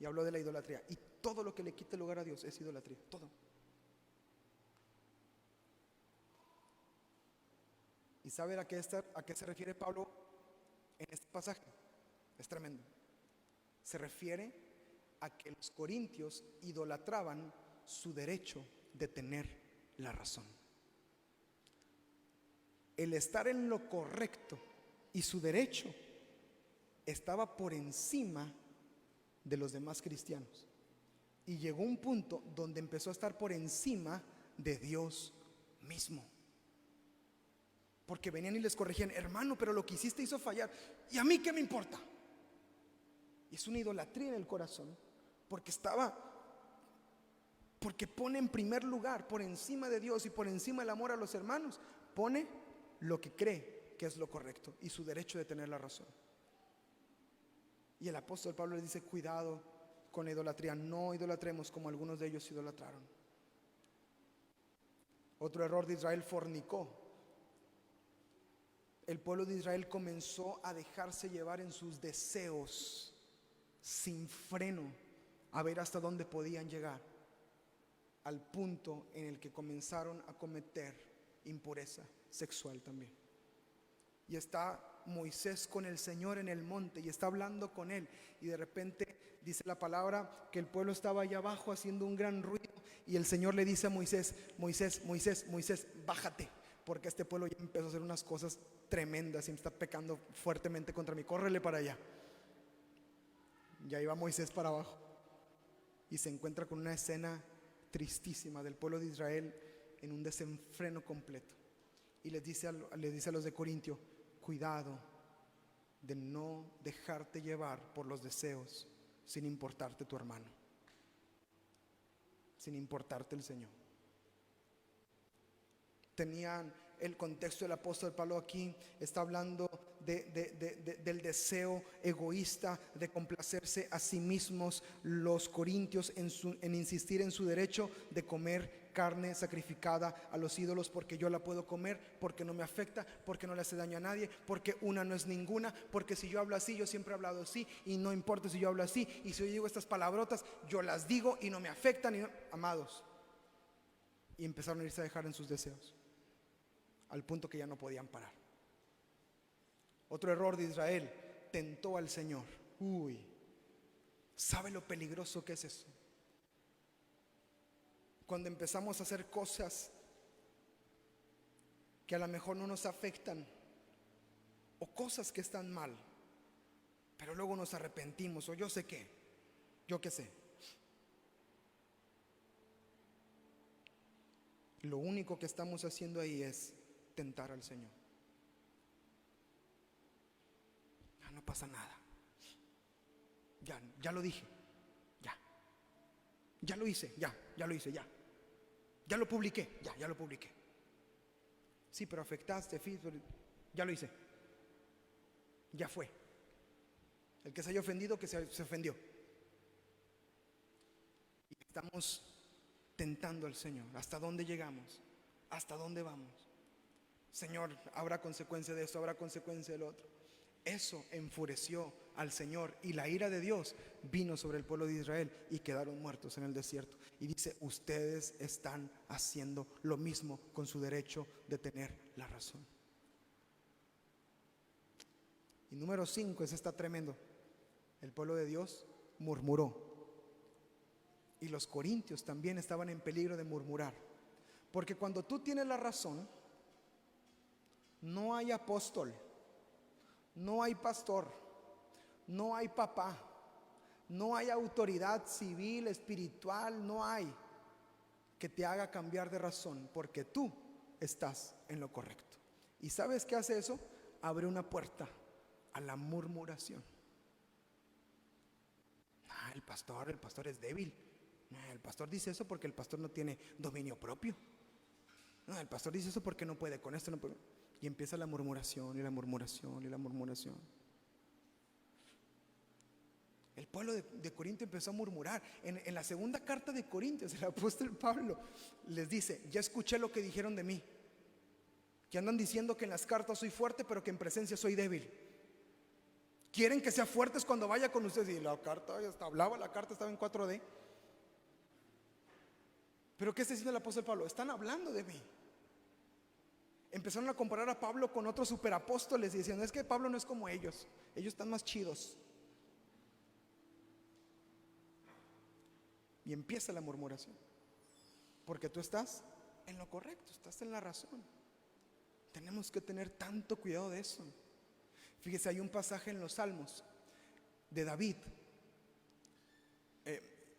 Y habló de la idolatría. Y todo lo que le quita el lugar a Dios es idolatría. Todo. ¿Y sabe a qué se refiere Pablo en este pasaje? Es tremendo. Se refiere a que los corintios idolatraban su derecho de tener la razón. El estar en lo correcto y su derecho estaba por encima de los demás cristianos. Y llegó un punto donde empezó a estar por encima de Dios mismo. Porque venían y les corregían: hermano, pero lo que hiciste hizo fallar. ¿Y a mí qué me importa? Y es una idolatría en el corazón, porque pone en primer lugar, por encima de Dios y por encima del amor a los hermanos, pone lo que cree que es lo correcto y su derecho de tener la razón. Y el apóstol Pablo le dice: cuidado con la idolatría, no idolatremos como algunos de ellos idolatraron. Otro error de Israel: fornicó. El pueblo de Israel comenzó a dejarse llevar en sus deseos sin freno, a ver hasta dónde podían llegar, al punto en el que comenzaron a cometer impureza sexual también. Y está Moisés con el Señor en el monte y está hablando con él, y de repente dice la palabra que el pueblo estaba allá abajo haciendo un gran ruido, y el Señor le dice a Moisés: Moisés, bájate, porque este pueblo ya empezó a hacer unas cosas tremendas y está pecando fuertemente contra mí, córrele para allá. Ya iba Moisés para abajo y se encuentra con una escena tristísima del pueblo de Israel en un desenfreno completo. Y les dice a los de Corintio: cuidado de no dejarte llevar por los deseos, sin importarte tu hermano, sin importarte el Señor. Tenían el contexto del apóstol Pablo aquí, está hablando del deseo egoísta de complacerse a sí mismos, los corintios, en insistir en su derecho de comer carne sacrificada a los ídolos, porque yo la puedo comer, porque no me afecta, porque no le hace daño a nadie, porque una no es ninguna, porque si yo hablo así, yo siempre he hablado así, y no importa si yo hablo así, y si yo digo estas palabrotas, yo las digo y no me afectan, amados. Y empezaron a irse a dejar en sus deseos, al punto que ya no podían parar. Otro error de Israel: tentó al Señor. ¿Sabe lo peligroso que es eso? Cuando empezamos a hacer cosas que a lo mejor no nos afectan, o cosas que están mal, pero luego nos arrepentimos, o yo qué sé. Lo único que estamos haciendo ahí es tentar al Señor. No pasa nada. Ya lo dije. Ya lo hice. Ya lo publiqué. Ya lo publiqué. Sí, pero afectaste, ya lo hice. Ya fue. El que se haya ofendido, que se ofendió. Y estamos tentando al Señor. ¿Hasta dónde llegamos? ¿Hasta dónde vamos? Señor, habrá consecuencia de esto, habrá consecuencia del otro. Eso enfureció al Señor y la ira de Dios vino sobre el pueblo de Israel y quedaron muertos en el desierto. Y dice, ustedes están haciendo lo mismo con su derecho de tener la razón. Y número 5, ese está tremendo. El pueblo de Dios murmuró. Y los corintios también estaban en peligro de murmurar. Porque cuando tú tienes la razón, no hay apóstol, no hay pastor, no hay papá, no hay autoridad civil, espiritual, no hay que te haga cambiar de razón, porque tú estás en lo correcto. ¿Y sabes qué hace eso? Abre una puerta a la murmuración. El pastor es débil. El pastor dice eso porque el pastor no tiene dominio propio. El pastor dice eso porque no puede con esto, no puede. Y empieza la murmuración y la murmuración y la murmuración. El pueblo de Corinto empezó a murmurar. En la segunda carta de Corintios, el apóstol Pablo les dice: ya escuché lo que dijeron de mí, que andan diciendo que en las cartas soy fuerte, pero que en presencia soy débil. Quieren que sea fuertes cuando vaya con ustedes. Y la carta, ya hasta hablaba, la carta estaba en 4D. Pero ¿qué está diciendo el apóstol Pablo? Están hablando de mí. Empezaron a comparar a Pablo con otros superapóstoles y decían: es que Pablo no es como ellos están más chidos. Y empieza la murmuración, porque tú estás en lo correcto, estás en la razón. Tenemos que tener tanto cuidado de eso. Fíjese, hay un pasaje en los Salmos de David,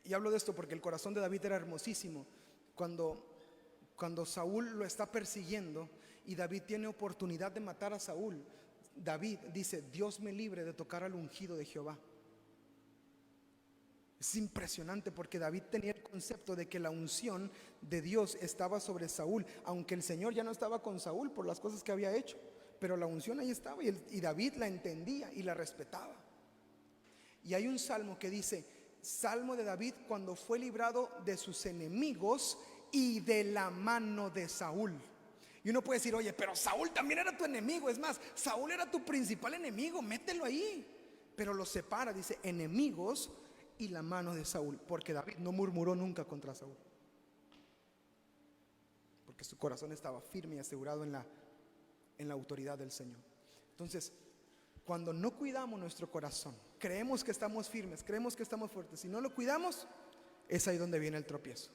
y hablo de esto porque el corazón de David era hermosísimo. Cuando Saúl lo está persiguiendo y David tiene oportunidad de matar a Saúl, David dice: Dios me libre de tocar al ungido de Jehová. Es impresionante porque David tenía el concepto de que la unción de Dios estaba sobre Saúl, aunque el Señor ya no estaba con Saúl por las cosas que había hecho, pero la unción ahí estaba, y David la entendía y la respetaba. Y hay un salmo que dice: Salmo de David cuando fue librado de sus enemigos y de la mano de Saúl. Y uno puede decir: oye, pero Saúl también era tu enemigo. Es más, Saúl era tu principal enemigo, mételo ahí. Pero lo separa, dice enemigos y la mano de Saúl, porque David no murmuró nunca contra Saúl, porque su corazón estaba firme y asegurado en la autoridad del Señor. Entonces, cuando no cuidamos nuestro corazón, creemos que estamos firmes, creemos que estamos fuertes, si no lo cuidamos, es ahí donde viene el tropiezo.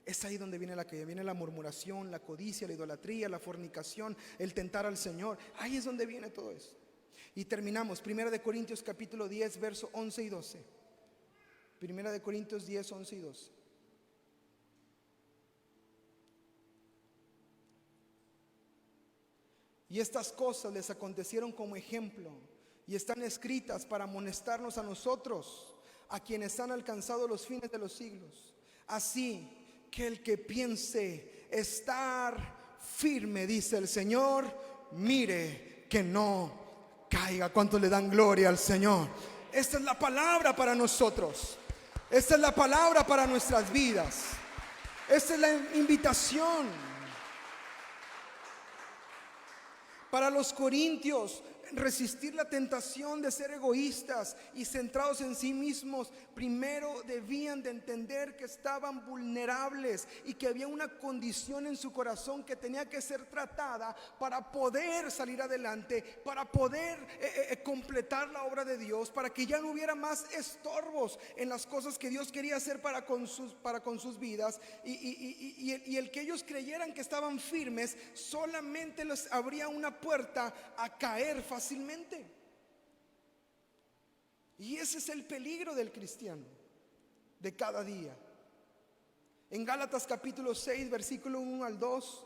Es ahí donde viene la murmuración, la codicia, la idolatría, la fornicación, el tentar al Señor. Ahí es donde viene todo eso. Y terminamos, 1 Corintios capítulo 10, verso 11 y 12. 1 Corintios 10, 11 y 12. Y estas cosas les acontecieron como ejemplo, y están escritas para amonestarnos a nosotros, a quienes han alcanzado los fines de los siglos. Así que el que piense estar firme, dice el Señor, mire que no caiga. ¿Cuánto le dan gloria al Señor? Esta es la palabra para nosotros. Esta es la palabra para nuestras vidas. Esta es la invitación para los corintios. Resistir la tentación de ser egoístas y centrados en sí mismos. Primero debían de entender que estaban vulnerables y que había una condición en su corazón que tenía que ser tratada para poder salir adelante, para poder completar la obra de Dios, para que ya no hubiera más estorbos en las cosas que Dios quería hacer para con sus vidas, y el que ellos creyeran que estaban firmes solamente les abría una puerta a caer fácilmente. Y ese es el peligro del cristiano de cada día. En Gálatas capítulo 6, versículo 1 al 2,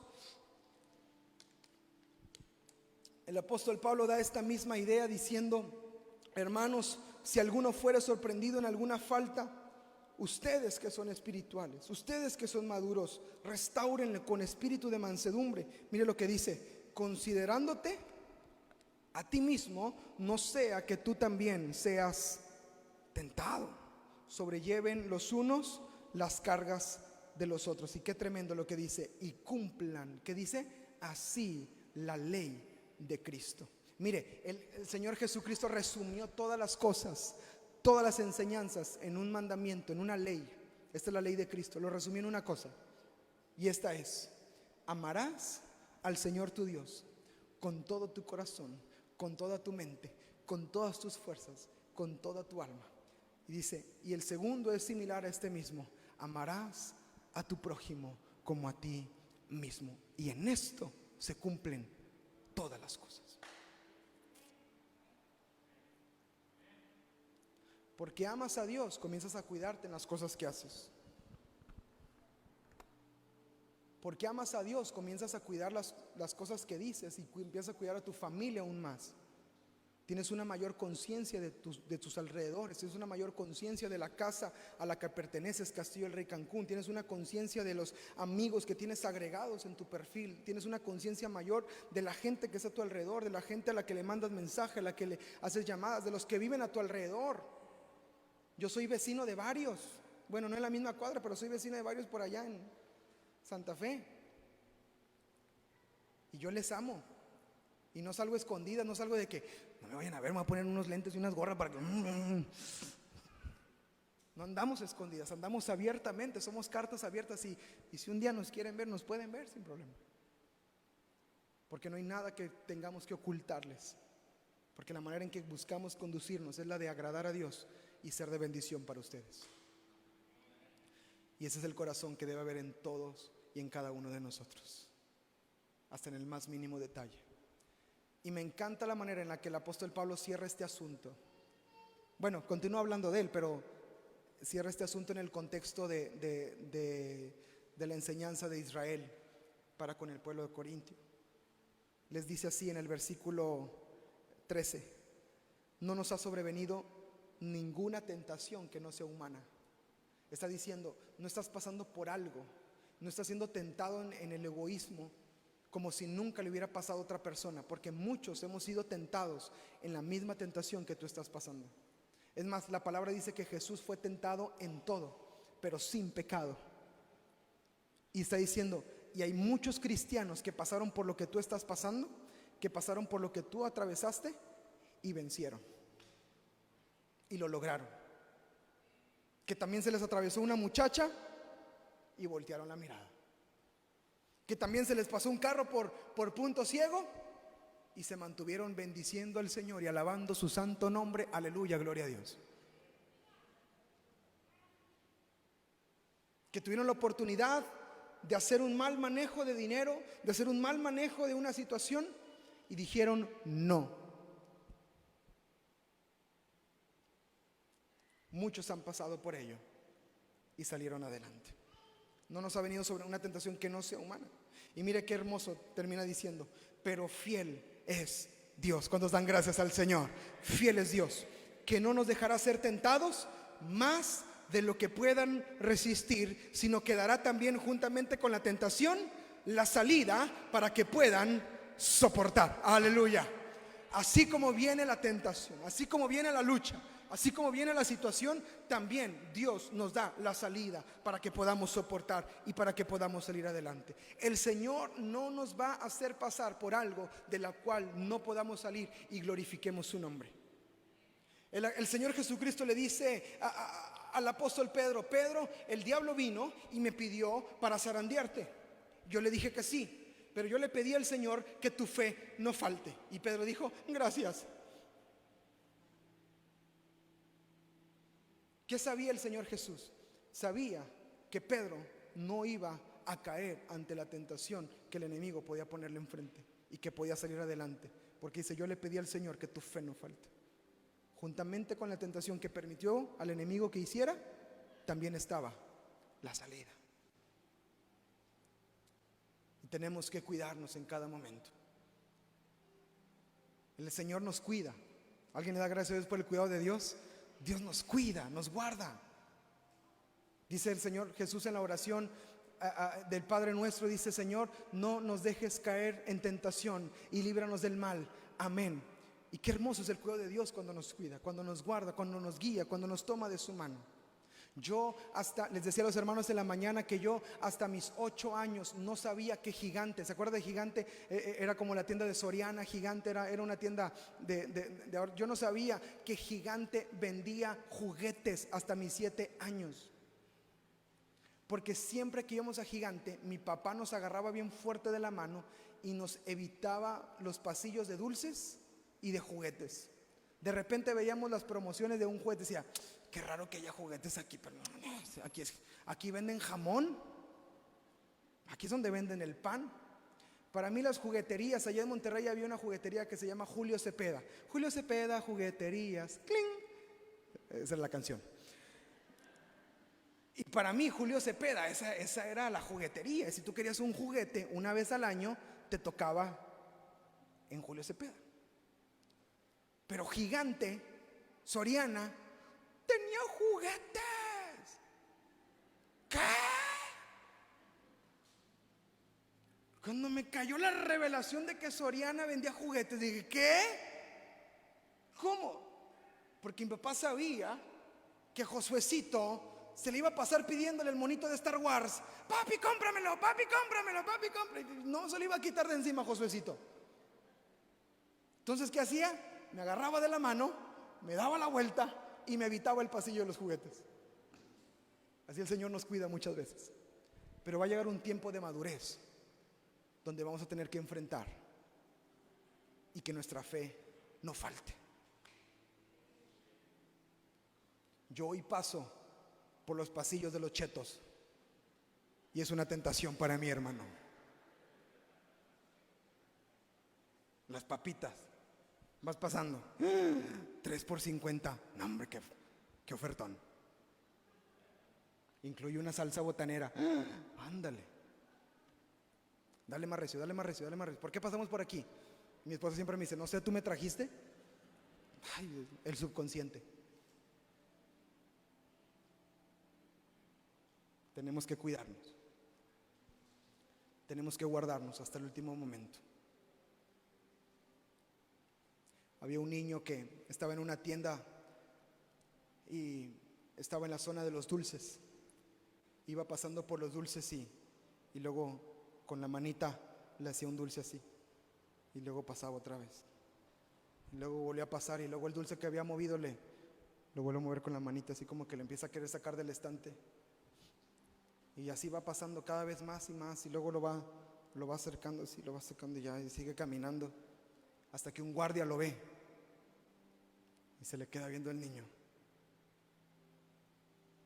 el apóstol Pablo da esta misma idea diciendo: hermanos, si alguno fuere sorprendido en alguna falta, ustedes que son espirituales, ustedes que son maduros, restáurenle con espíritu de mansedumbre. Mire lo que dice: considerándote a ti mismo, no sea que tú también seas tentado. Sobrelleven los unos las cargas de los otros. Y qué tremendo lo que dice: y cumplan, ¿qué dice? Así la ley de Cristo. Mire, el Señor Jesucristo resumió todas las cosas, todas las enseñanzas en un mandamiento, en una ley. Esta es la ley de Cristo. Lo resumió en una cosa. Y esta es: amarás al Señor tu Dios con todo tu corazón, con toda tu mente, con todas tus fuerzas, con toda tu alma. Y dice, y el segundo es similar a este mismo: amarás a tu prójimo como a ti mismo. Y en esto se cumplen todas las cosas. Porque amas a Dios, comienzas a cuidarte en las cosas que haces. Porque amas a Dios, comienzas a cuidar las cosas que dices y empiezas a cuidar a tu familia aún más. Tienes una mayor conciencia de tus alrededores, tienes una mayor conciencia de la casa a la que perteneces, Castillo del Rey Cancún. Tienes una conciencia de los amigos que tienes agregados en tu perfil. Tienes una conciencia mayor de la gente que está a tu alrededor, de la gente a la que le mandas mensaje, a la que le haces llamadas, de los que viven a tu alrededor. Yo soy vecino de varios, bueno, no en la misma cuadra, pero soy vecino de varios por allá en Santa Fe. Y yo les amo. Y no salgo escondida, no salgo de que no me vayan a ver, me voy a poner unos lentes y unas gorras para que... No andamos escondidas, andamos abiertamente, somos cartas abiertas. Y si un día nos quieren ver, nos pueden ver sin problema. Porque no hay nada que tengamos que ocultarles. Porque la manera en que buscamos conducirnos es la de agradar a Dios y ser de bendición para ustedes. Y ese es el corazón que debe haber en todos y en cada uno de nosotros, hasta en el más mínimo detalle. Y me encanta la manera en la que el apóstol Pablo cierra este asunto. Bueno, continúa hablando de él, pero cierra este asunto en el contexto de la enseñanza de Israel para con el pueblo de Corintio. Les dice así en el versículo 13: no nos ha sobrevenido ninguna tentación que no sea humana. Está diciendo, no estás pasando por algo, no estás siendo tentado en el egoísmo como si nunca le hubiera pasado a otra persona, porque muchos hemos sido tentados en la misma tentación que tú estás pasando. Es más, la palabra dice que Jesús fue tentado en todo, pero sin pecado. Y está diciendo, y hay muchos cristianos que pasaron por lo que tú estás pasando, que pasaron por lo que tú atravesaste y vencieron. Y lo lograron. Que también se les atravesó una muchacha y voltearon la mirada. Que también se les pasó un carro por punto ciego y se mantuvieron bendiciendo al Señor y alabando su santo nombre. Aleluya, gloria a Dios. Que tuvieron la oportunidad de hacer un mal manejo de dinero, de hacer un mal manejo de una situación y dijeron no. Muchos han pasado por ello y salieron adelante. No nos ha venido sobre una tentación que no sea humana. Y mire qué hermoso termina diciendo: pero fiel es Dios. ¿Cuántos dan gracias al Señor? Fiel es Dios, que no nos dejará ser tentados más de lo que puedan resistir, sino que dará también juntamente con la tentación la salida para que puedan soportar. Aleluya. Así como viene la tentación, así como viene la lucha, así como viene la situación, también Dios nos da la salida para que podamos soportar y para que podamos salir adelante. El Señor no nos va a hacer pasar por algo de la cual no podamos salir y glorifiquemos su nombre. El Señor Jesucristo le dice al apóstol Pedro: Pedro, el diablo vino y me pidió para zarandearte. Yo le dije que sí, pero yo le pedí al Señor que tu fe no falte. Y Pedro dijo: gracias. ¿Qué sabía el Señor Jesús? Sabía que Pedro no iba a caer ante la tentación que el enemigo podía ponerle enfrente y que podía salir adelante, porque dice: yo le pedí al Señor que tu fe no falte. Juntamente con la tentación que permitió al enemigo que hiciera, también estaba la salida. Y tenemos que cuidarnos en cada momento. El Señor nos cuida. ¿Alguien le da gracias a Dios por el cuidado de Dios? Dios nos cuida, nos guarda. Dice el Señor Jesús en la oración del Padre Nuestro, dice: Señor, no nos dejes caer en tentación y líbranos del mal. Amén. Y qué hermoso es el cuidado de Dios cuando nos cuida, cuando nos guarda, cuando nos guía, cuando nos toma de su mano. Yo hasta, les decía a los hermanos en la mañana que yo hasta mis 8 años no sabía que Gigante, ¿se acuerda de Gigante? Era como la tienda de Soriana. Gigante era una tienda yo no sabía que Gigante vendía juguetes hasta mis 7 años. Porque siempre que íbamos a Gigante, mi papá nos agarraba bien fuerte de la mano y nos evitaba los pasillos de dulces y de juguetes. De repente veíamos las promociones de un juguete, decía, qué raro que haya juguetes aquí, pero no, aquí venden jamón, aquí es donde venden el pan. Para mí las jugueterías, allá en Monterrey había una juguetería que se llama Julio Cepeda. Julio Cepeda, jugueterías, ¡cling! Esa es la canción. Y para mí Julio Cepeda, esa era la juguetería. Si tú querías un juguete una vez al año, te tocaba en Julio Cepeda. Pero Gigante, Soriana, tenía juguetes. ¿Qué? Cuando me cayó la revelación de que Soriana vendía juguetes, dije, ¿qué? ¿Cómo? Porque mi papá sabía que Josuecito se le iba a pasar pidiéndole el monito de Star Wars. Papi, cómpramelo, papi, cómpramelo, papi, cómpramelo. No se lo iba a quitar de encima a Josuecito. Entonces, ¿qué hacía? Me agarraba de la mano, me daba la vuelta y me evitaba el pasillo de los juguetes. Así el Señor nos cuida muchas veces. Pero va a llegar un tiempo de madurez donde vamos a tener que enfrentar y que nuestra fe no falte. Yo hoy paso por los pasillos de los chetos y es una tentación para mí, hermano. Las papitas, vas pasando, 3 por 50, no hombre, qué ofertón. Incluye una salsa botanera, ándale. Dale más recio, dale más recio, dale más recio. ¿Por qué pasamos por aquí? Mi esposa siempre me dice, no sé, ¿tú me trajiste? Ay, el subconsciente. Tenemos que cuidarnos. Tenemos que guardarnos hasta el último momento. Había un niño que estaba en una tienda y estaba en la zona de los dulces. Iba pasando por los dulces y luego con la manita le hacía un dulce así y luego pasaba otra vez y luego volvió a pasar y luego el dulce que había movido lo vuelve a mover con la manita así como que le empieza a querer sacar del estante y así va pasando cada vez más y más y luego lo va acercando así, lo va acercando y ya y sigue caminando hasta que un guardia lo ve y se le queda viendo el niño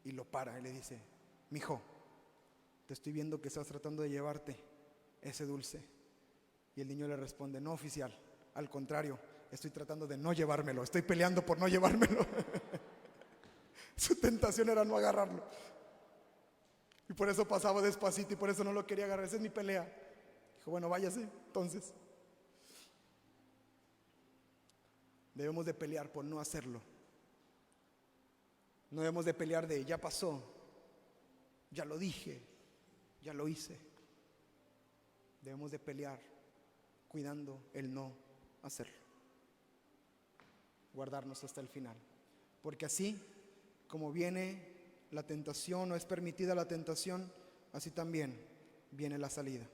y lo para y le dice, mijo, te estoy viendo que estás tratando de llevarte ese dulce. Y el niño le responde, no, oficial, al contrario, estoy tratando de no llevármelo, estoy peleando por no llevármelo. Su tentación era no agarrarlo y por eso pasaba despacito y por eso no lo quería agarrar. Esa es mi pelea. Dijo, bueno, váyase entonces. Debemos de pelear por no hacerlo. No debemos de pelear de ya pasó, ya lo dije, ya lo hice. Debemos de pelear cuidando el no hacerlo. Guardarnos hasta el final. Porque así como viene la tentación o es permitida la tentación, así también viene la salida.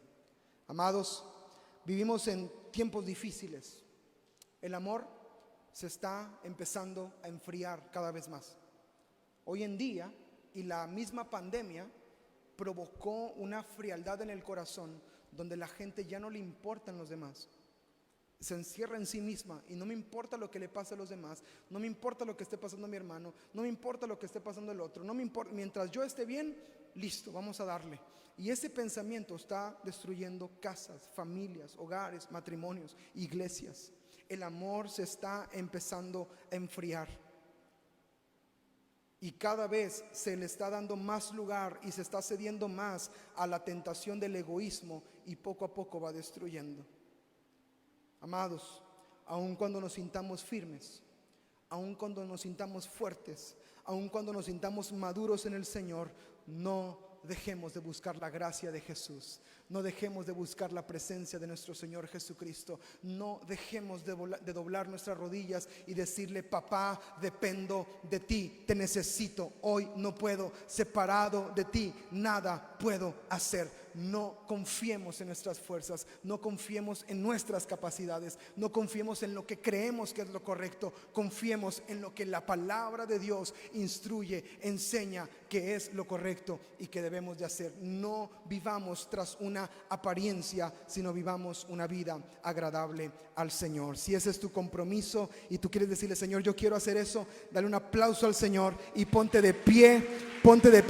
Amados, vivimos en tiempos difíciles. El amor se está empezando a enfriar cada vez más. Hoy en día, y la misma pandemia provocó una frialdad en el corazón donde la gente ya no le importan los demás. Se encierra en sí misma y no me importa lo que le pase a los demás, no me importa lo que esté pasando a mi hermano, no me importa lo que esté pasando al otro, no me importa, mientras yo esté bien, listo, vamos a darle. Y ese pensamiento está destruyendo casas, familias, hogares, matrimonios, iglesias. El amor se está empezando a enfriar. Y cada vez se le está dando más lugar y se está cediendo más a la tentación del egoísmo y poco a poco va destruyendo. Amados, aun cuando nos sintamos firmes, aun cuando nos sintamos fuertes, aun cuando nos sintamos maduros en el Señor, no dejemos de buscar la gracia de Jesús. No dejemos de buscar la presencia de nuestro Señor Jesucristo. No dejemos de doblar nuestras rodillas y decirle: papá, dependo de ti, te necesito, hoy no puedo, separado de ti, nada puedo hacer. No confiemos en nuestras fuerzas, no confiemos en nuestras capacidades, no confiemos en lo que creemos que es lo correcto. Confiemos en lo que la palabra de Dios instruye, enseña que es lo correcto y que debemos de hacer. No vivamos tras una apariencia, sino vivamos una vida agradable al Señor. Si ese es tu compromiso y tú quieres decirle: Señor, yo quiero hacer eso, dale un aplauso al Señor y ponte de pie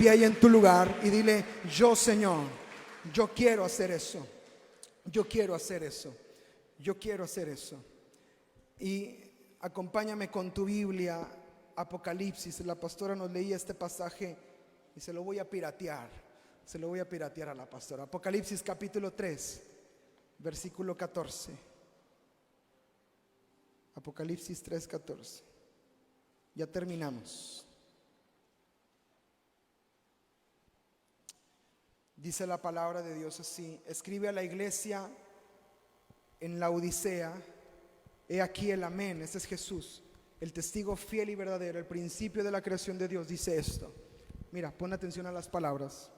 ahí en tu lugar y dile: yo, Señor, yo quiero hacer eso, yo quiero hacer eso, yo quiero hacer eso. Y acompáñame con tu Biblia, Apocalipsis. La pastora nos leía este pasaje y se lo voy a piratear a la pastora. Apocalipsis capítulo 3, versículo 14. Apocalipsis 3, 14. Ya terminamos. Dice la palabra de Dios así: escribe a la iglesia en Laodicea: he aquí el amén. Este es Jesús, el testigo fiel y verdadero, el principio de la creación de Dios. Dice esto. Mira, pon atención a las palabras.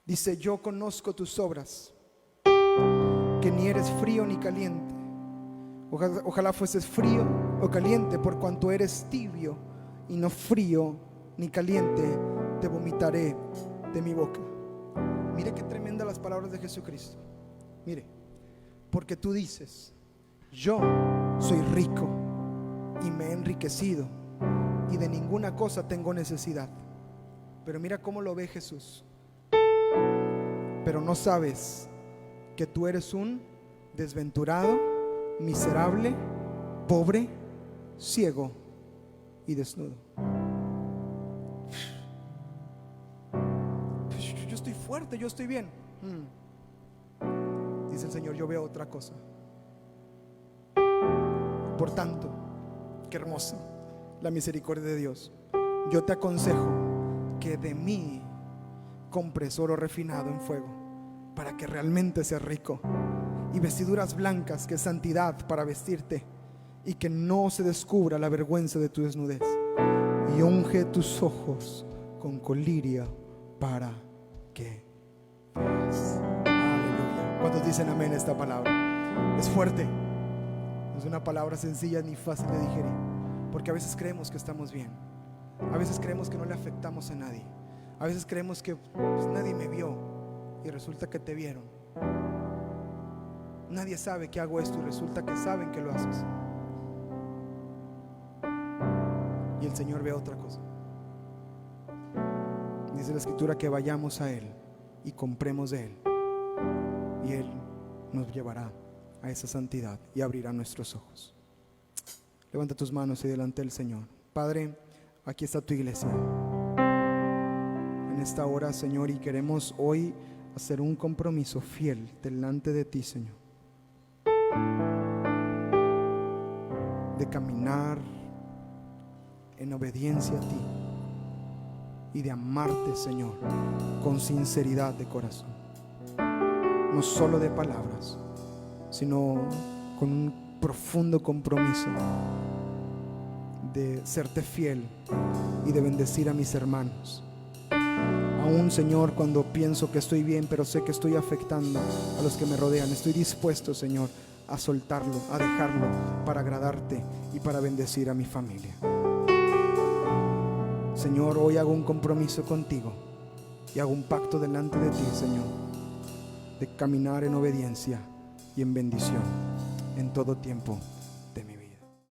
Dice: yo conozco tus obras, que ni eres frío ni caliente. Ojalá fueses frío o caliente, por cuanto eres tibio y no frío ni caliente, te vomitaré de mi boca. Mire qué tremenda las palabras de Jesucristo. Mire, porque tú dices: yo soy rico y me he enriquecido y de ninguna cosa tengo necesidad. Pero mira cómo lo ve Jesús. Pero no sabes que tú eres un desventurado, miserable, pobre, ciego y desnudo. Yo estoy fuerte, yo estoy bien. Dice el Señor: yo veo otra cosa. Por tanto, qué hermosa la misericordia de Dios. Yo te aconsejo que de mí compres oro refinado en fuego, para que realmente seas rico, y vestiduras blancas, que es santidad, para vestirte, y que no se descubra la vergüenza de tu desnudez. Y unge tus ojos con colirio para que veas. Aleluya. ¿Cuántos dicen amén a esta palabra? Es fuerte, no es una palabra sencilla ni fácil de digerir, porque a veces creemos que estamos bien, a veces creemos que no le afectamos a nadie, a veces creemos que pues, nadie me vio, y resulta que te vieron. Nadie sabe que hago esto y resulta que saben que lo haces. Y el Señor ve otra cosa. Dice la Escritura que vayamos a Él y compremos de Él, y Él nos llevará a esa santidad y abrirá nuestros ojos. Levanta tus manos y delante del Señor. Padre, aquí está tu iglesia en esta hora, Señor, y queremos hoy hacer un compromiso fiel delante de ti, Señor, de caminar en obediencia a ti y de amarte, Señor, con sinceridad de corazón, no solo de palabras, sino con un profundo compromiso de serte fiel y de bendecir a mis hermanos. Aún, Señor, cuando pienso que estoy bien, pero sé que estoy afectando a los que me rodean, estoy dispuesto, Señor, a soltarlo, a dejarlo, para agradarte y para bendecir a mi familia. Señor, hoy hago un compromiso contigo y hago un pacto delante de ti, Señor, de caminar en obediencia y en bendición en todo tiempo